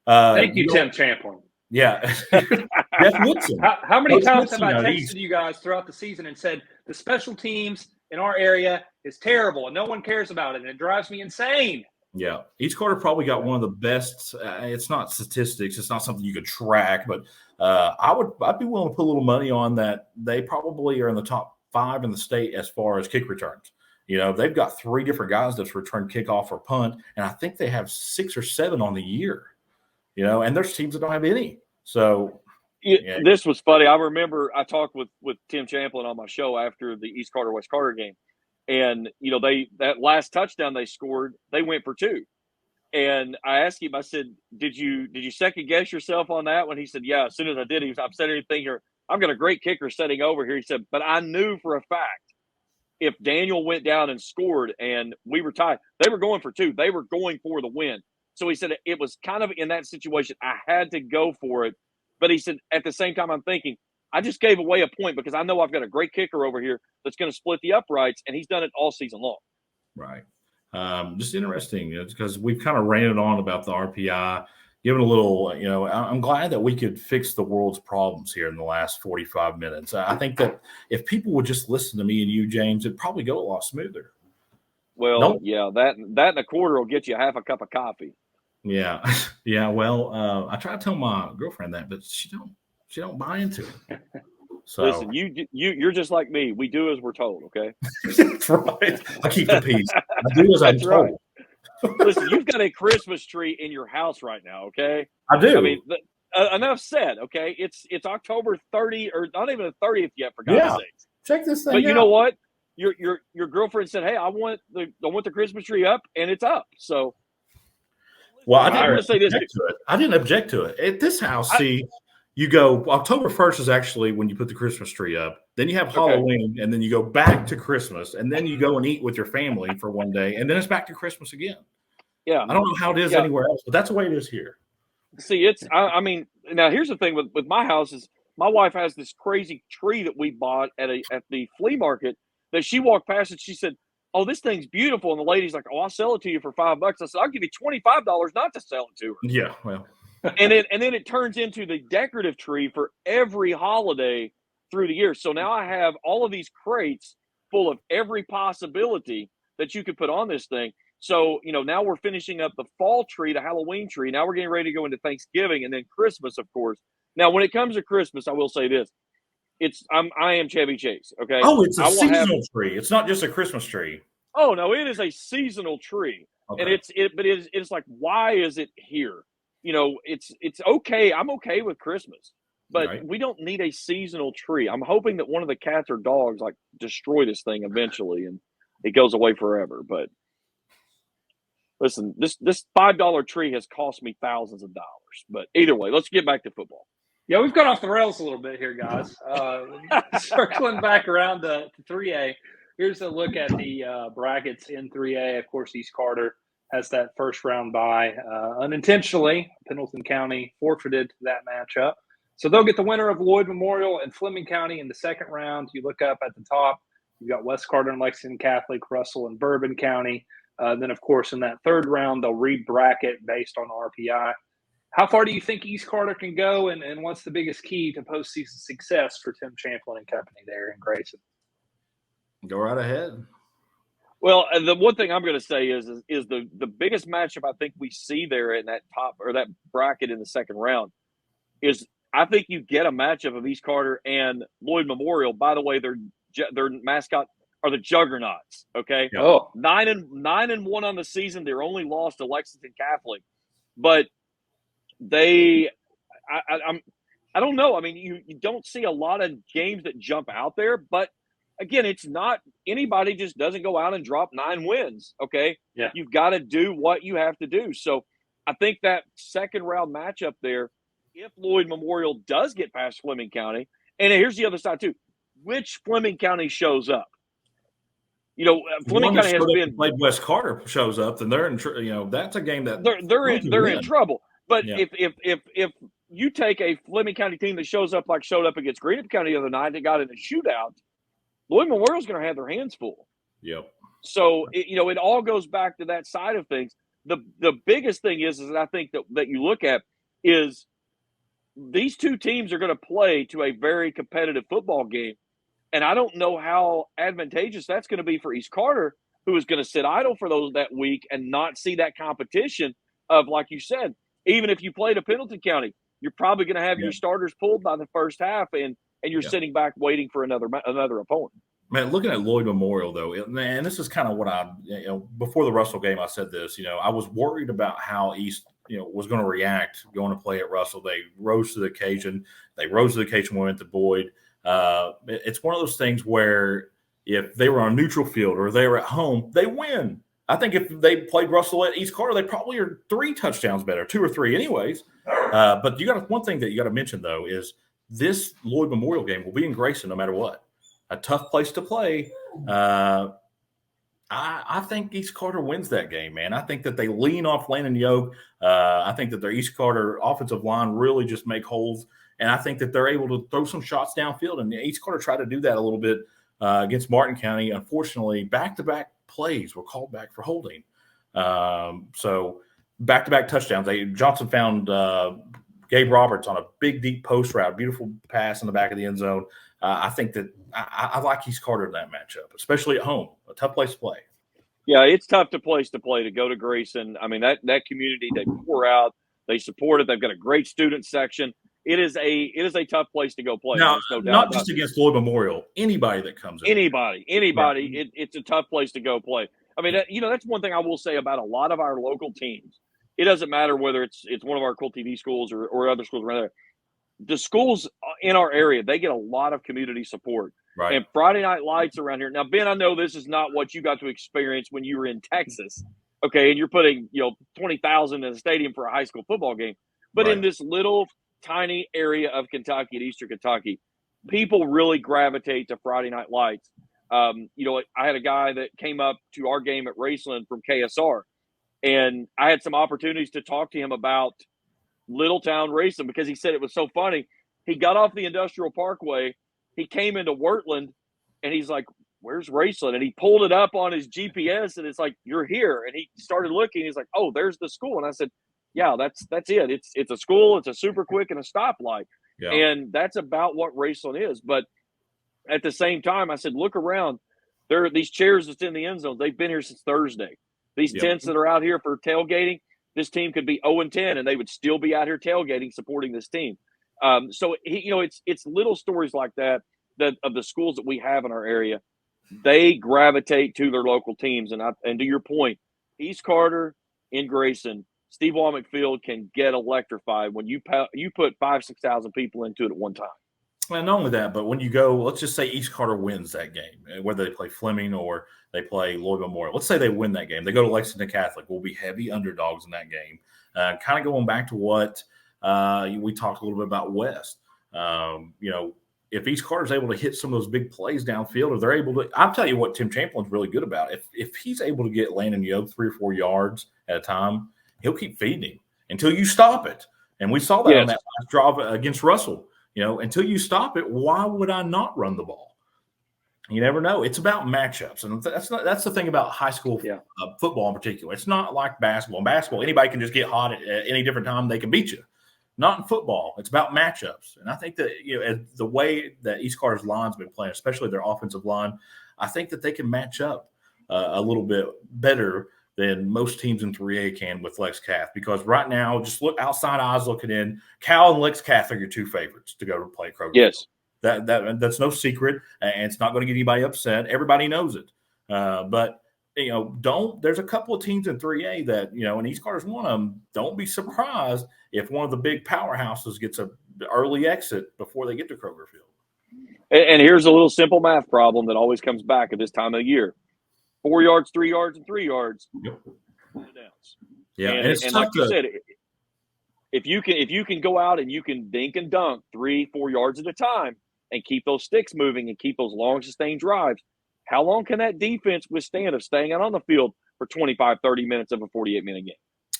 Thank you, Tim Champlin. Yeah. Jeff Woodson. How many times have I texted you guys throughout the season and said the special teams in our area is terrible and no one cares about it and it drives me insane? Yeah. East Carter probably got one of the best. It's not statistics. It's not something you could track, but I'd be willing to put a little money on that. They probably are in the top 5 in the state as far as kick returns. They've got 3 different guys that's returned kickoff or punt, and I think they have 6 or 7 on the year. And there's teams that don't have any. So this was funny. I remember I talked with Tim Champlin on my show after the East Carter West Carter game, and that last touchdown they scored, they went for 2. And I asked him, I said, did you second guess yourself on that one? He said, yeah. As soon as I did, I've said anything here. I've got a great kicker sitting over here. He said, but I knew for a fact if Daniel went down and scored and we were tied, they were going for 2. They were going for the win. So he said it was kind of in that situation. I had to go for it. But he said at the same time, I'm thinking, I just gave away a point because I know I've got a great kicker over here that's going to split the uprights, and he's done it all season long. Right. Just interesting because we've kind of ranted on about the RPI, given a little, I'm glad that we could fix the world's problems here in the last 45 minutes. I think that if people would just listen to me and you, James, it'd probably go a lot smoother. Well, yeah, that and a quarter will get you half a cup of coffee. Yeah. Yeah. Well, I try to tell my girlfriend that, but she don't buy into it. So listen, you're just like me. We do as we're told. Okay. That's right. I keep the peace. I do as I'm told. Right. Listen, you've got a Christmas tree in your house right now. Okay. I do. I mean, enough said. Okay. It's October 30 or not even the 30th yet, for God's sakes. Check this thing But out. you know what? Your girlfriend said, "Hey, I want the Christmas tree up," and it's up. So. Well, I didn't object to it. At this house, you go October 1st is actually when you put the Christmas tree up. Then you have Halloween, and then you go back to Christmas, and then you go and eat with your family for one day, and then it's back to Christmas again. Yeah. I don't know how it is anywhere else, but that's the way it is here. See, I mean, now here's the thing with my house is my wife has this crazy tree that we bought at the flea market that she walked past and she said, "Oh, this thing's beautiful." And the lady's like, "Oh, I'll sell it to you for $5." I said, "I'll give you $25 not to sell it to her." Yeah, well. and then it turns into the decorative tree for every holiday through the year. So now I have all of these crates full of every possibility that you could put on this thing. So, now we're finishing up the fall tree, the Halloween tree. Now we're getting ready to go into Thanksgiving and then Christmas, of course. Now, when it comes to Christmas, I will say this. I am Chevy Chase, okay? Oh, it's a seasonal tree. It's not just a Christmas tree. Oh, no, it is a seasonal tree. Okay. And it's like, why is it here? It's okay. I'm okay with Christmas, but we don't need a seasonal tree. I'm hoping that one of the cats or dogs destroy this thing eventually and it goes away forever. But listen, this $5 tree has cost me thousands of dollars. But either way, let's get back to football. Yeah, we've gone off the rails a little bit here, guys. Circling back around to 3A, here's a look at the brackets in 3A. Of course, East Carter has that first round bye. Unintentionally, Pendleton County forfeited that matchup. So they'll get the winner of Lloyd Memorial and Fleming County in the second round. You look up at the top, you've got West Carter and Lexington Catholic, Russell and Bourbon County. Then, of course, in that third round, they'll re-bracket based on RPI. How far do you think East Carter can go, and what's the biggest key to postseason success for Tim Champlin and company there in Grayson? Go right ahead. Well, the one thing I'm going to say is the biggest matchup I think we see there in that top or that bracket in the second round is I think you get a matchup of East Carter and Lloyd Memorial. By the way, their mascot are the Juggernauts. Okay, 9-1 on the season. They're only lost to Lexington Catholic, but I don't know. I mean, you don't see a lot of games that jump out there, but again, it's not anybody just doesn't go out and drop 9 wins. Okay. Yeah. You've got to do what you have to do. So I think that second round matchup there, if Lloyd Memorial does get past Fleming County, and here's the other side too, which Fleming County shows up? Fleming County has been played. West Carter shows up, then they're in. That's a game that they're in trouble. But Yeah. if you take a Fleming County team that showed up against Greenup County the other night, that got in a shootout, Lloyd Memorial's going to have their hands full. Yep. So it all goes back to that side of things. The biggest thing is that I think that you look at is these two teams are going to play to a very competitive football game. And I don't know how advantageous that's going to be for East Carter, who is going to sit idle for that week and not see that competition of, like you said, even if you played a Pendleton County, you're probably going to have your starters pulled by the first half, and you're sitting back waiting for another opponent. Man, looking at Lloyd Memorial, though, and this is kind of what before the Russell game, I said this, I was worried about how East, was going to react going to play at Russell. They rose to the occasion. They rose to the occasion when we went to Boyd. It's one of those things where if they were on a neutral field or they were at home, they win. I think if they played Russell at East Carter, they probably are 3 touchdowns better, 2 or 3 anyways. But one thing that you got to mention, though, is this Lloyd Memorial game will be in Grayson no matter what. A tough place to play. I think East Carter wins that game, man. I think that they lean off Landon Yoke. I think that their East Carter offensive line really just make holes. And I think that they're able to throw some shots downfield. And East Carter tried to do that a little bit against Martin County. Unfortunately, back-to-back plays were called back for holding. So back-to-back touchdowns. Johnson found Gabe Roberts on a big, deep post route, beautiful pass in the back of the end zone. I think that I like East Carter in that matchup, especially at home. A tough place to play. Yeah, it's tough place to play, to go to Grayson. I mean, that community, they pour out, they support it. They've got a great student section. It is a tough place to go play. Now, no doubt not just against Lloyd Memorial. Anybody that comes in. Anybody. It's a tough place to go play. I mean, that's one thing I will say about a lot of our local teams. It doesn't matter whether it's one of our Kool TV schools or other schools around there. The schools in our area, they get a lot of community support. Right. And Friday Night Lights around here. Now, Ben, I know this is not what you got to experience when you were in Texas, okay, and you're putting 20,000 in a stadium for a high school football game. But in this little tiny area of Kentucky, at Eastern Kentucky, people really gravitate to Friday Night Lights. I had a guy that came up to our game at Raceland from KSR, and I had some opportunities to talk to him about Little Town Racing because he said it was so funny. He got off the Industrial Parkway, he came into Wurtland, and he's like, "Where's Raceland?" And he pulled it up on his GPS, and it's like, "You're here." And he started looking. He's like, "Oh, there's the school." And I said, "Yeah, that's it. It's a school. It's a super quick and a stoplight." Yeah. And that's about what Raceland is. But at the same time, I said, look around. There are these chairs that's in the end zone. They've been here since Thursday. These tents that are out here for tailgating, this team could be 0-10, and they would still be out here tailgating, supporting this team. So it's little stories like that of the schools that we have in our area. They gravitate to their local teams, and to your point, East Carter in Grayson, Steve Womack Field can get electrified when you put 5,000-6,000 people into it at one time. Well, not only that, but when you go, let's just say East Carter wins that game, whether they play Fleming or they play Lloyd Memorial. Let's say they win that game. They go to Lexington Catholic. We'll be heavy underdogs in that game. Kind of going back to what we talked a little bit about West. If East Carter's able to hit some of those big plays downfield, or they're able to, I'll tell you what Tim Champlin's really good about. If he's able to get Landon Yoke 3 or 4 yards at a time, he'll keep feeding him until you stop it. And we saw that on that last drive against Russell. Until you stop it, why would I not run the ball? You never know. It's about matchups, and that's the thing about high school football in particular. It's not like basketball. In basketball, anybody can just get hot at any different time. They can beat you. Not in football. It's about matchups, and I think that the way that East Carter's line's been playing, especially their offensive line, I think that they can match up a little bit better than most teams in 3A can with Lex Cath, because right now, just look outside eyes looking in, Cal and Lex Cath are your 2 favorites to go to play Kroger. Yes. That's no secret, and it's not going to get anybody upset. Everybody knows it. But there's a couple of teams in 3A that, and East Carter's one of them, don't be surprised if one of the big powerhouses gets an early exit before they get to Kroger Field. And here's a little simple math problem that always comes back at this time of the year. 4 yards, 3 yards, and 3 yards. Yep. Yeah, and like you said, if you can go out and you can dink and dunk 3-4 yards at a time and keep those sticks moving and keep those long sustained drives, How long can that defense withstand of staying out on the field for 25, 30 minutes of a 48-minute game?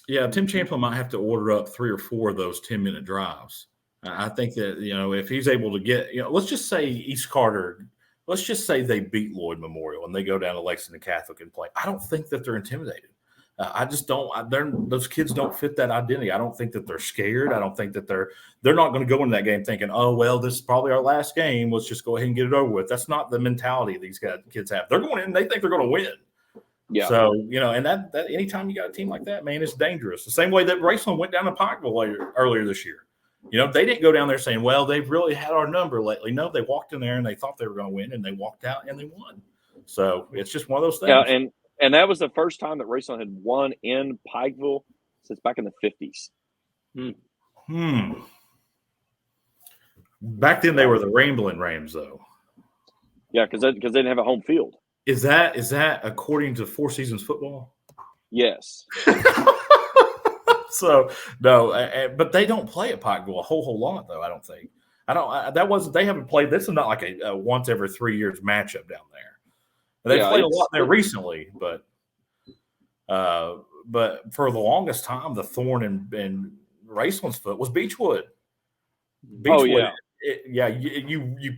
Yeah, Tim Champlin might have to order up 3 or 4 of those 10-minute drives. I think that, if he's able to get, let's just say East Carter, let's just say they beat Lloyd Memorial and they go down to Lexington Catholic and play. I don't think that they're intimidated. I just don't. Those kids don't fit that identity. I don't think that they're scared. I don't think that they're not going to go into that game thinking, oh, well, this is probably our last game. Let's just go ahead and get it over with. That's not the mentality these kids have. They're going in, they think they're going to win. Yeah. So, and that anytime you got a team like that, man, it's dangerous. The same way that Raceland went down to Pikeville earlier this year. They didn't go down there saying, well, they've really had our number lately. No, they walked in there and they thought they were going to win, and they walked out and they won. So it's just one of those things. Yeah, and that was the first time that Raceland had won in Pikeville since back in the 50s. Back then they were the Ramblin' Rams, though. Yeah, because they didn't have a home field. Is that according to Four Seasons football? Yes. So no, but they don't play at Pikeville a whole lot, though. I don't think. They haven't played. This is not like a once every 3 years matchup down there. They played a lot there recently, but for the longest time, the thorn in Raceland's foot was Beechwood. You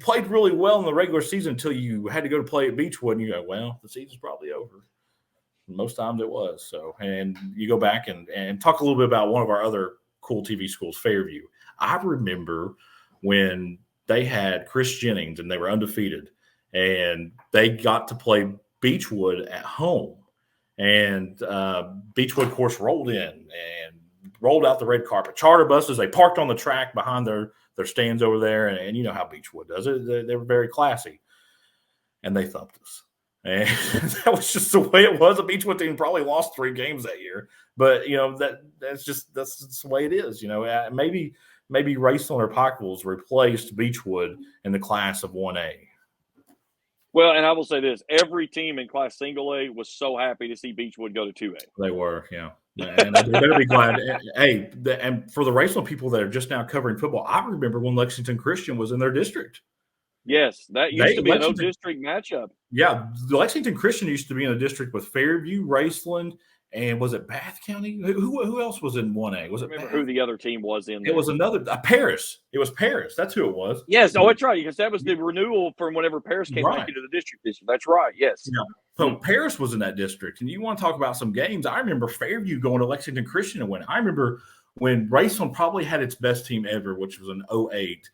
played really well in the regular season until you had to go to play at Beechwood, and you go, well, the season's probably over. Most times it was. So, and you go back and talk a little bit about one of our other Kool TV schools, Fairview. I remember when they had Chris Jennings and they were undefeated, and they got to play Beechwood at home. And Beechwood, of course, rolled in and rolled out the red carpet. Charter buses, they parked on the track behind their stands over there, and you know how Beechwood does it. They were very classy, and they thumped us. And that was just the way it was. The Beechwood team probably lost 3 games that year, but that's just the way it is. Maybe Raceland or Pikeville's replaced Beechwood in the class of 1A. Well, and I will say this: every team in Class Single A was so happy to see Beechwood go to 2A. They were, yeah. And they better be glad. Hey, and for the Raceland people that are just now covering football, I remember when Lexington Christian was in their district. Yes, that used to be a no-district matchup. Yeah, Lexington Christian used to be in a district with Fairview, Raceland, and was it Bath County? Who else was in 1A? Was it Remember who the other team was in there? It was another Paris. It was Paris. That's who it was. Yes, that's right, because that was the renewal from whenever Paris came back into the district this year. That's right, yes. Yeah. So Paris was in that district. And you want to talk about some games. I remember Fairview going to Lexington Christian and winning. I remember when Raceland probably had its best team ever, which was in 08.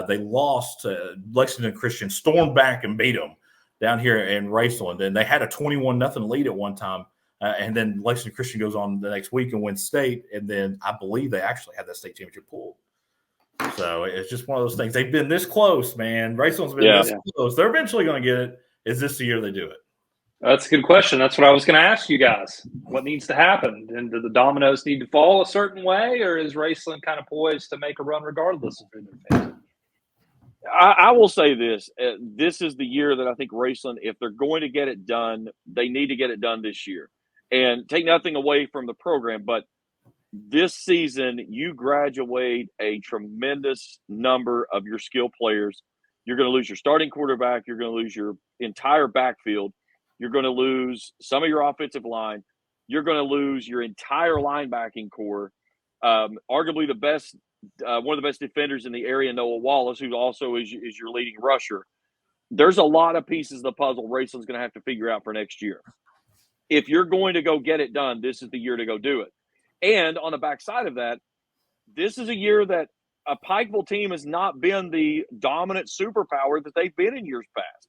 They lost. Lexington Christian stormed back and beat them down here in Raceland. And they had a 21-0 lead at one time. And then Lexington Christian goes on the next week and wins state. And then I believe they actually had that state championship pulled. So it's just one of those things. They've been this close, man. Raceland's been this close. They're eventually going to get it. Is this the year they do it? That's a good question. That's what I was going to ask you guys. What needs to happen? And do the dominoes need to fall a certain way, or is Raceland kind of poised to make a run regardless of who they're facing? I will say this. This is the year that I think Raceland, if they're going to get it done, they need to get it done this year. And take nothing away from the program, but this season you graduate a tremendous number of your skill players. You're going to lose your starting quarterback. You're going to lose your entire backfield. You're going to lose some of your offensive line. You're going to lose your entire linebacking core. Arguably the best, one of the best defenders in the area, Noah Wallace, who also is your leading rusher. There's a lot of pieces of the puzzle Raceland's going to have to figure out for next year. If you're going to go get it done, this is the year to go do it. And on the backside of that, this is a year that a Pikeville team has not been the dominant superpower that they've been in years past.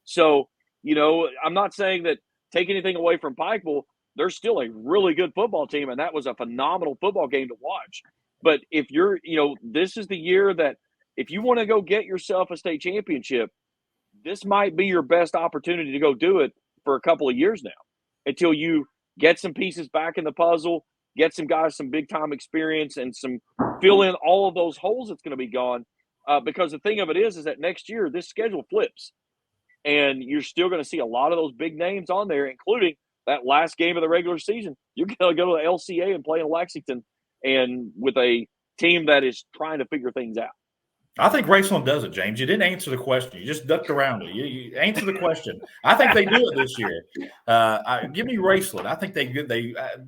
So, I'm not saying that take anything away from Pikeville. They're still a really good football team, and that was a phenomenal football game to watch. But if you're, this is the year that if you want to go get yourself a state championship, this might be your best opportunity to go do it for a couple of years now until you get some pieces back in the puzzle, get some guys some big-time experience, and fill in all of those holes that's going to be gone. Because the thing of it is that next year this schedule flips. And you're still going to see a lot of those big names on there, including that last game of the regular season. You're going to go to the LCA and play in Lexington and with a team that is trying to figure things out. I think Raceland does it, James. You didn't answer the question. You just ducked around it. You answer the question. I think they do it this year. Give me Raceland. I think they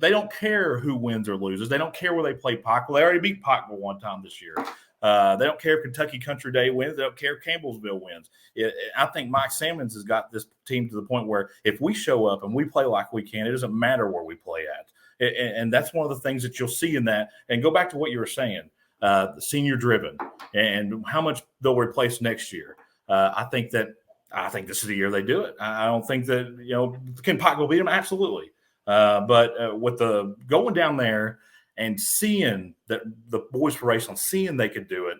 don't care who wins or loses. They don't care where they play Pikeville. They already beat Pikeville one time this year. They don't care if Kentucky Country Day wins. They don't care if Campbellsville wins. I think Mike Sammons has got this team to the point where if we show up and we play like we can, it doesn't matter where we play at. And that's one of the things that you'll see in that. And go back to what you were saying. The senior driven and how much they'll replace next year. I think this is the year they do it. I don't think that, can Pikeville beat them? Absolutely. But with the going down there and seeing that the boys for Raceland, seeing they could do it,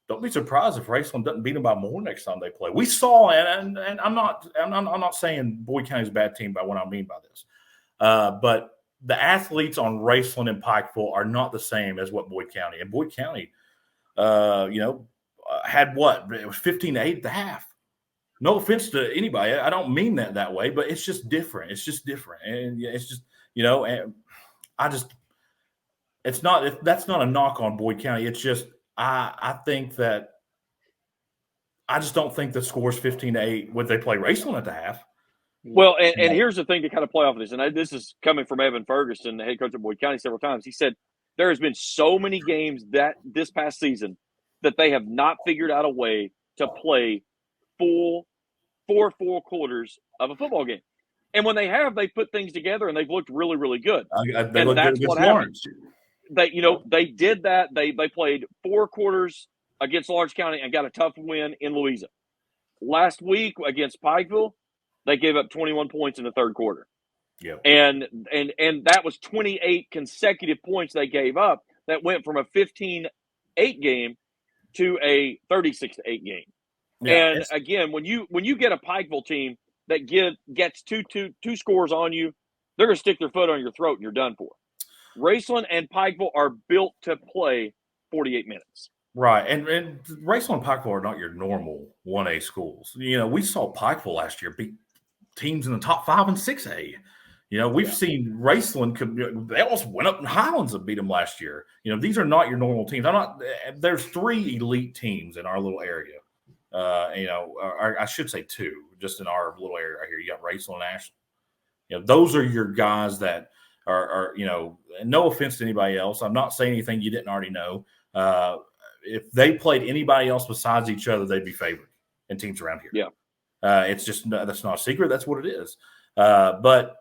don't be surprised if Raceland doesn't beat them by more next time they play. We saw, and I'm not saying Boyd County's a bad team by what I mean by this, but the athletes on Raceland and Pikeville are not the same as what Boyd County. And Boyd County, had what? It was 15-8 at the half. No offense to anybody. I don't mean that way, but it's just different. It's just different. And it's just, and that's not a knock on Boyd County. It's just, I think that I just don't think the score's 15-8 when they play Raceland at the half. Well, and here's the thing to kind of play off of this, and this is coming from Evan Ferguson, the head coach of Boyd County, several times. He said there has been so many games that this past season that they have not figured out a way to play four quarters of a football game. And when they have, they put things together, and they've looked really, really good. And that's what happened. They did that. They played 4 quarters against Lawrence County and got a tough win in Louisa. Last week against Pikeville, they gave up 21 points in the third quarter. Yep. And that was 28 consecutive points they gave up. That went from a 15-8 game to a 36-8 game. Yeah, and again, when you get a Pikeville team that gets two scores on you, they're going to stick their foot on your throat and you're done for. Raceland and Pikeville are built to play 48 minutes. Right, and Raceland and Pikeville are not your normal 1A schools. We saw Pikeville last year beat teams in the top 5 and 6A. We've seen Raceland. They almost went up in Highlands and beat them last year. These are not your normal teams. There's 3 elite teams in our little area. I should say 2, just in our little area right here. You got Raceland and Ashland. Those are your guys that are. No offense to anybody else. I'm not saying anything you didn't already know. If they played anybody else besides each other, they'd be favored in teams around here. Yeah. It's just that's not a secret. That's what it is. But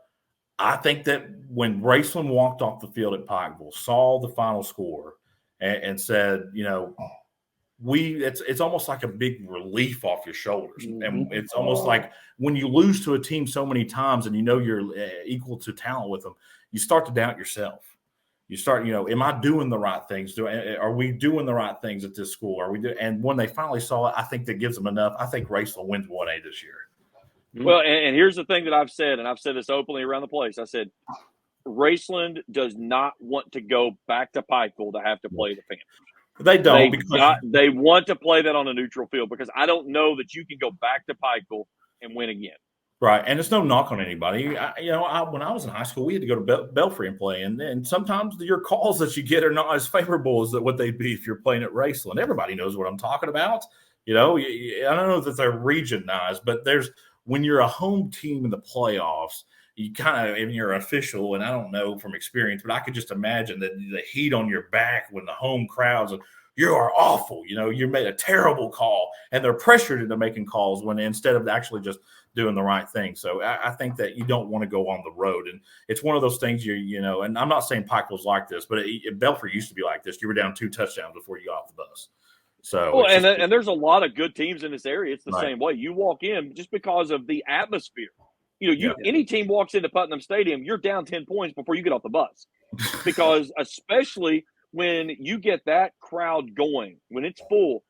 I think that when Raceland walked off the field at Pikeville, saw the final score, and said, it's almost like a big relief off your shoulders. Mm-hmm. And it's almost like when you lose to a team so many times and you're equal to talent with them, you start to doubt yourself. You start, am I doing the right things? Are we doing the right things at this school? And when they finally saw it, I think that gives them enough. I think Raceland wins 1A this year. Well, and here's the thing that I've said, and I've said this openly around the place. I said, Raceland does not want to go back to Pikeville to have to play the Panthers. They don't. They want to play that on a neutral field because I don't know that you can go back to Pikeville and win again. Right, and it's no knock on anybody. When I was in high school, we had to go to Belfry and play, and sometimes your calls that you get are not as favorable as what they'd be if you're playing at Raceland. Everybody knows what I'm talking about. I don't know that they're regionalized, but when you're a home team in the playoffs, you kind of, and you're an official, and I don't know from experience, but I could just imagine that the heat on your back when the home crowds – you are awful. You made a terrible call, and they're pressured into making calls when instead of actually just doing the right thing. So I think that you don't want to go on the road, and it's one of those things and I'm not saying Pikeville's like this, but Belfry used to be like this. You were down 2 touchdowns before you got off the bus. So, and there's a lot of good teams in this area. It's the right. same way. You walk in just because of the atmosphere. Any team walks into Putnam Stadium, you're down 10 points before you get off the bus, because especially when you get that crowd going, when it's full,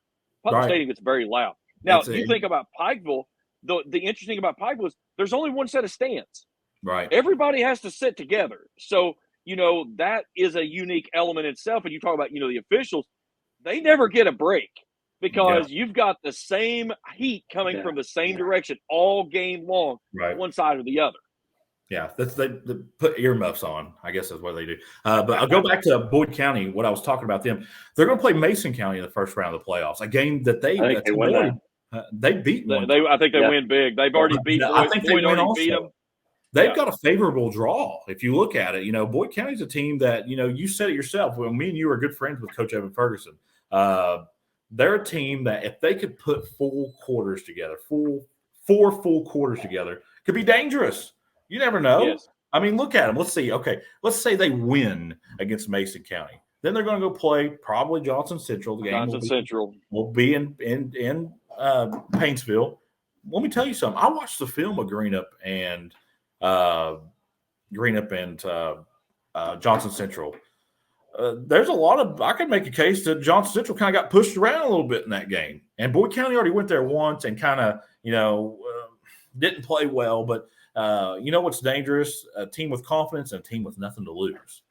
Putnam Stadium gets very loud. Now, you think about Pikeville, the interesting thing about Pikeville is there's only one set of stands. Right. Everybody has to sit together. So, that is a unique element itself. And you talk about, the officials, they never get a break because you've got the same heat coming from the same direction all game long, one side or the other. Yeah, they put earmuffs on, I guess is what they do. But I'll go back to Boyd County, what I was talking about them. They're going to play Mason County in the first round of the playoffs, a game that I think they win that. They beat one. I think they win big. They've already beat Boyd. I think they Boyd win already beat also. them. They've got a favorable draw. If you look at it, Boyd County's a team that, you said it yourself. Well, me and you are good friends with Coach Evan Ferguson. They're a team that if they could put four quarters together, four full quarters together, could be dangerous. You never know. Yes. I mean, look at them. Let's see. Okay, let's say they win against Mason County. Then they're going to go play probably Johnson Central. The game Central will be in Paintsville. Let me tell you something. I watched the film of Greenup and Johnson Central. There's a lot of – I could make a case that Johnson Central kind of got pushed around a little bit in that game. And Boyd County already went there once and kind of, didn't play well. But what's dangerous? A team with confidence and a team with nothing to lose.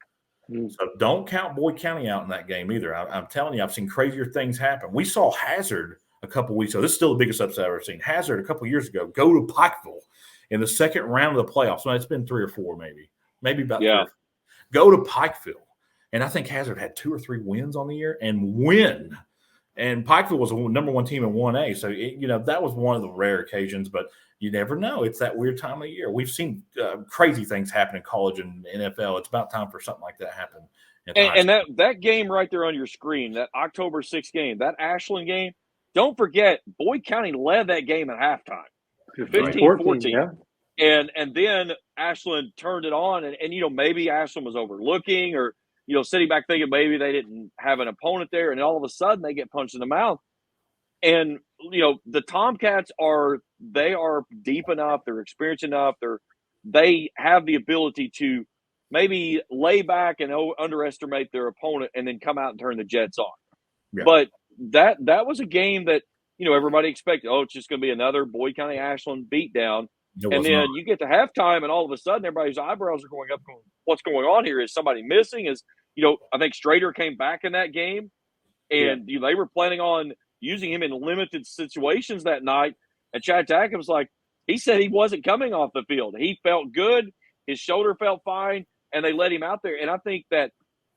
So don't count Boyd County out in that game either. I'm telling you, I've seen crazier things happen. We saw Hazard a couple weeks ago. This is still the biggest upset I've ever seen. Hazard a couple years ago go to Pikeville in the second round of the playoffs. So it's been 3 or 4 maybe about 3 or 4. Go to Pikeville. And I think Hazard had 2 or 3 wins on the year and win. And Pikeville was a number 1 team in 1A. So, that was one of the rare occasions. But you never know. It's that weird time of year. We've seen crazy things happen in college and NFL. It's about time for something like that to happen. And that game right there on your screen, that October 6th game, that Ashland game, don't forget, Boyd County led that game at halftime, 15-14. Yeah. And then Ashland turned it on, and maybe Ashland was overlooking or, sitting back thinking maybe they didn't have an opponent there, and all of a sudden they get punched in the mouth. And, the Tomcats are deep enough, they're experienced enough, they have the ability to maybe lay back and underestimate their opponent and then come out and turn the Jets on. Yeah. But that was a game that, everybody expected, it's just going to be another Boyd County Ashland beatdown. And then you get to halftime and all of a sudden everybody's eyebrows are going up. What's going on here? Is somebody missing? I think Strader came back in that game and they were planning on using him in limited situations that night. And Chad Tackett was like, he said he wasn't coming off the field. He felt good. His shoulder felt fine. And they let him out there. And I think that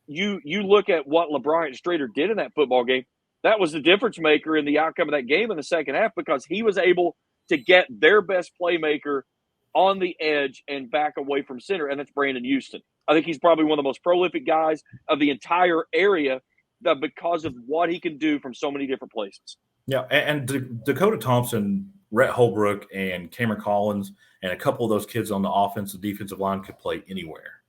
you look at what LeBryant Strader did in that football game. That was the difference maker in the outcome of that game in the second half because he was able to get their best playmaker on the edge and back away from center, and that's Brandon Houston. I think he's probably one of the most prolific guys of the entire area because of what he can do from so many different places. Yeah, and Dakota Thompson, Rhett Holbrook, and Cameron Collins, and a couple of those kids on the offensive defensive line could play anywhere.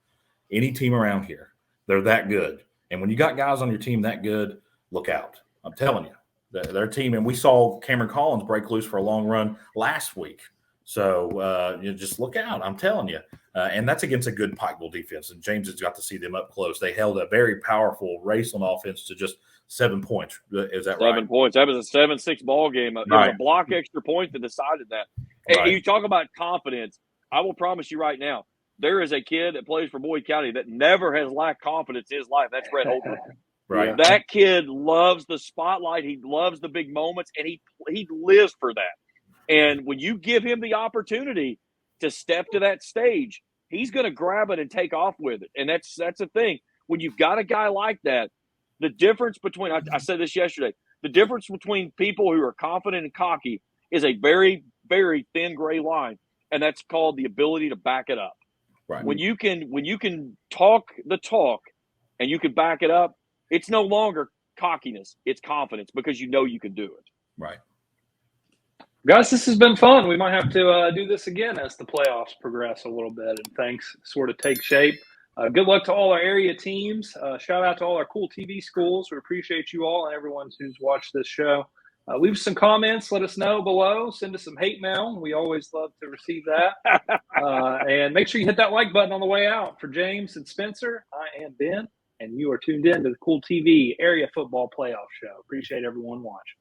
Any team around here. They're that good. And when you got guys on your team that good, look out. I'm telling you. Their team, and we saw Cameron Collins break loose for a long run last week. So just look out. I'm telling you. And that's against a good Pikeville defense. And James has got to see them up close. They held a very powerful race on offense to just 7 points. Is that right? 7 points. That was a 7-6 ball game. It was a block extra point that decided that. And you talk about confidence. I will promise you right now, there is a kid that plays for Boyd County that never has lacked confidence in his life. That's Rhett Holbrook. Right. That kid loves the spotlight. He loves the big moments, and he lives for that. And when you give him the opportunity to step to that stage, he's going to grab it and take off with it. And that's the thing. When you've got a guy like that, the difference between I said this yesterday, the difference between people who are confident and cocky is a very, very thin gray line, and that's called the ability to back it up. Right. When you can talk the talk and you can back it up, it's no longer cockiness. It's confidence because you know you can do it. Right. Guys, this has been fun. We might have to do this again as the playoffs progress a little bit and things sort of take shape. Good luck to all our area teams. Shout out to all our Kool TV schools. We appreciate you all and everyone who's watched this show. Leave some comments. Let us know below. Send us some hate mail. We always love to receive that. And make sure you hit that like button on the way out. For James and Spencer, I am Ben, and you are tuned in to the Kool TV Area Football Playoff Show. Appreciate everyone watching.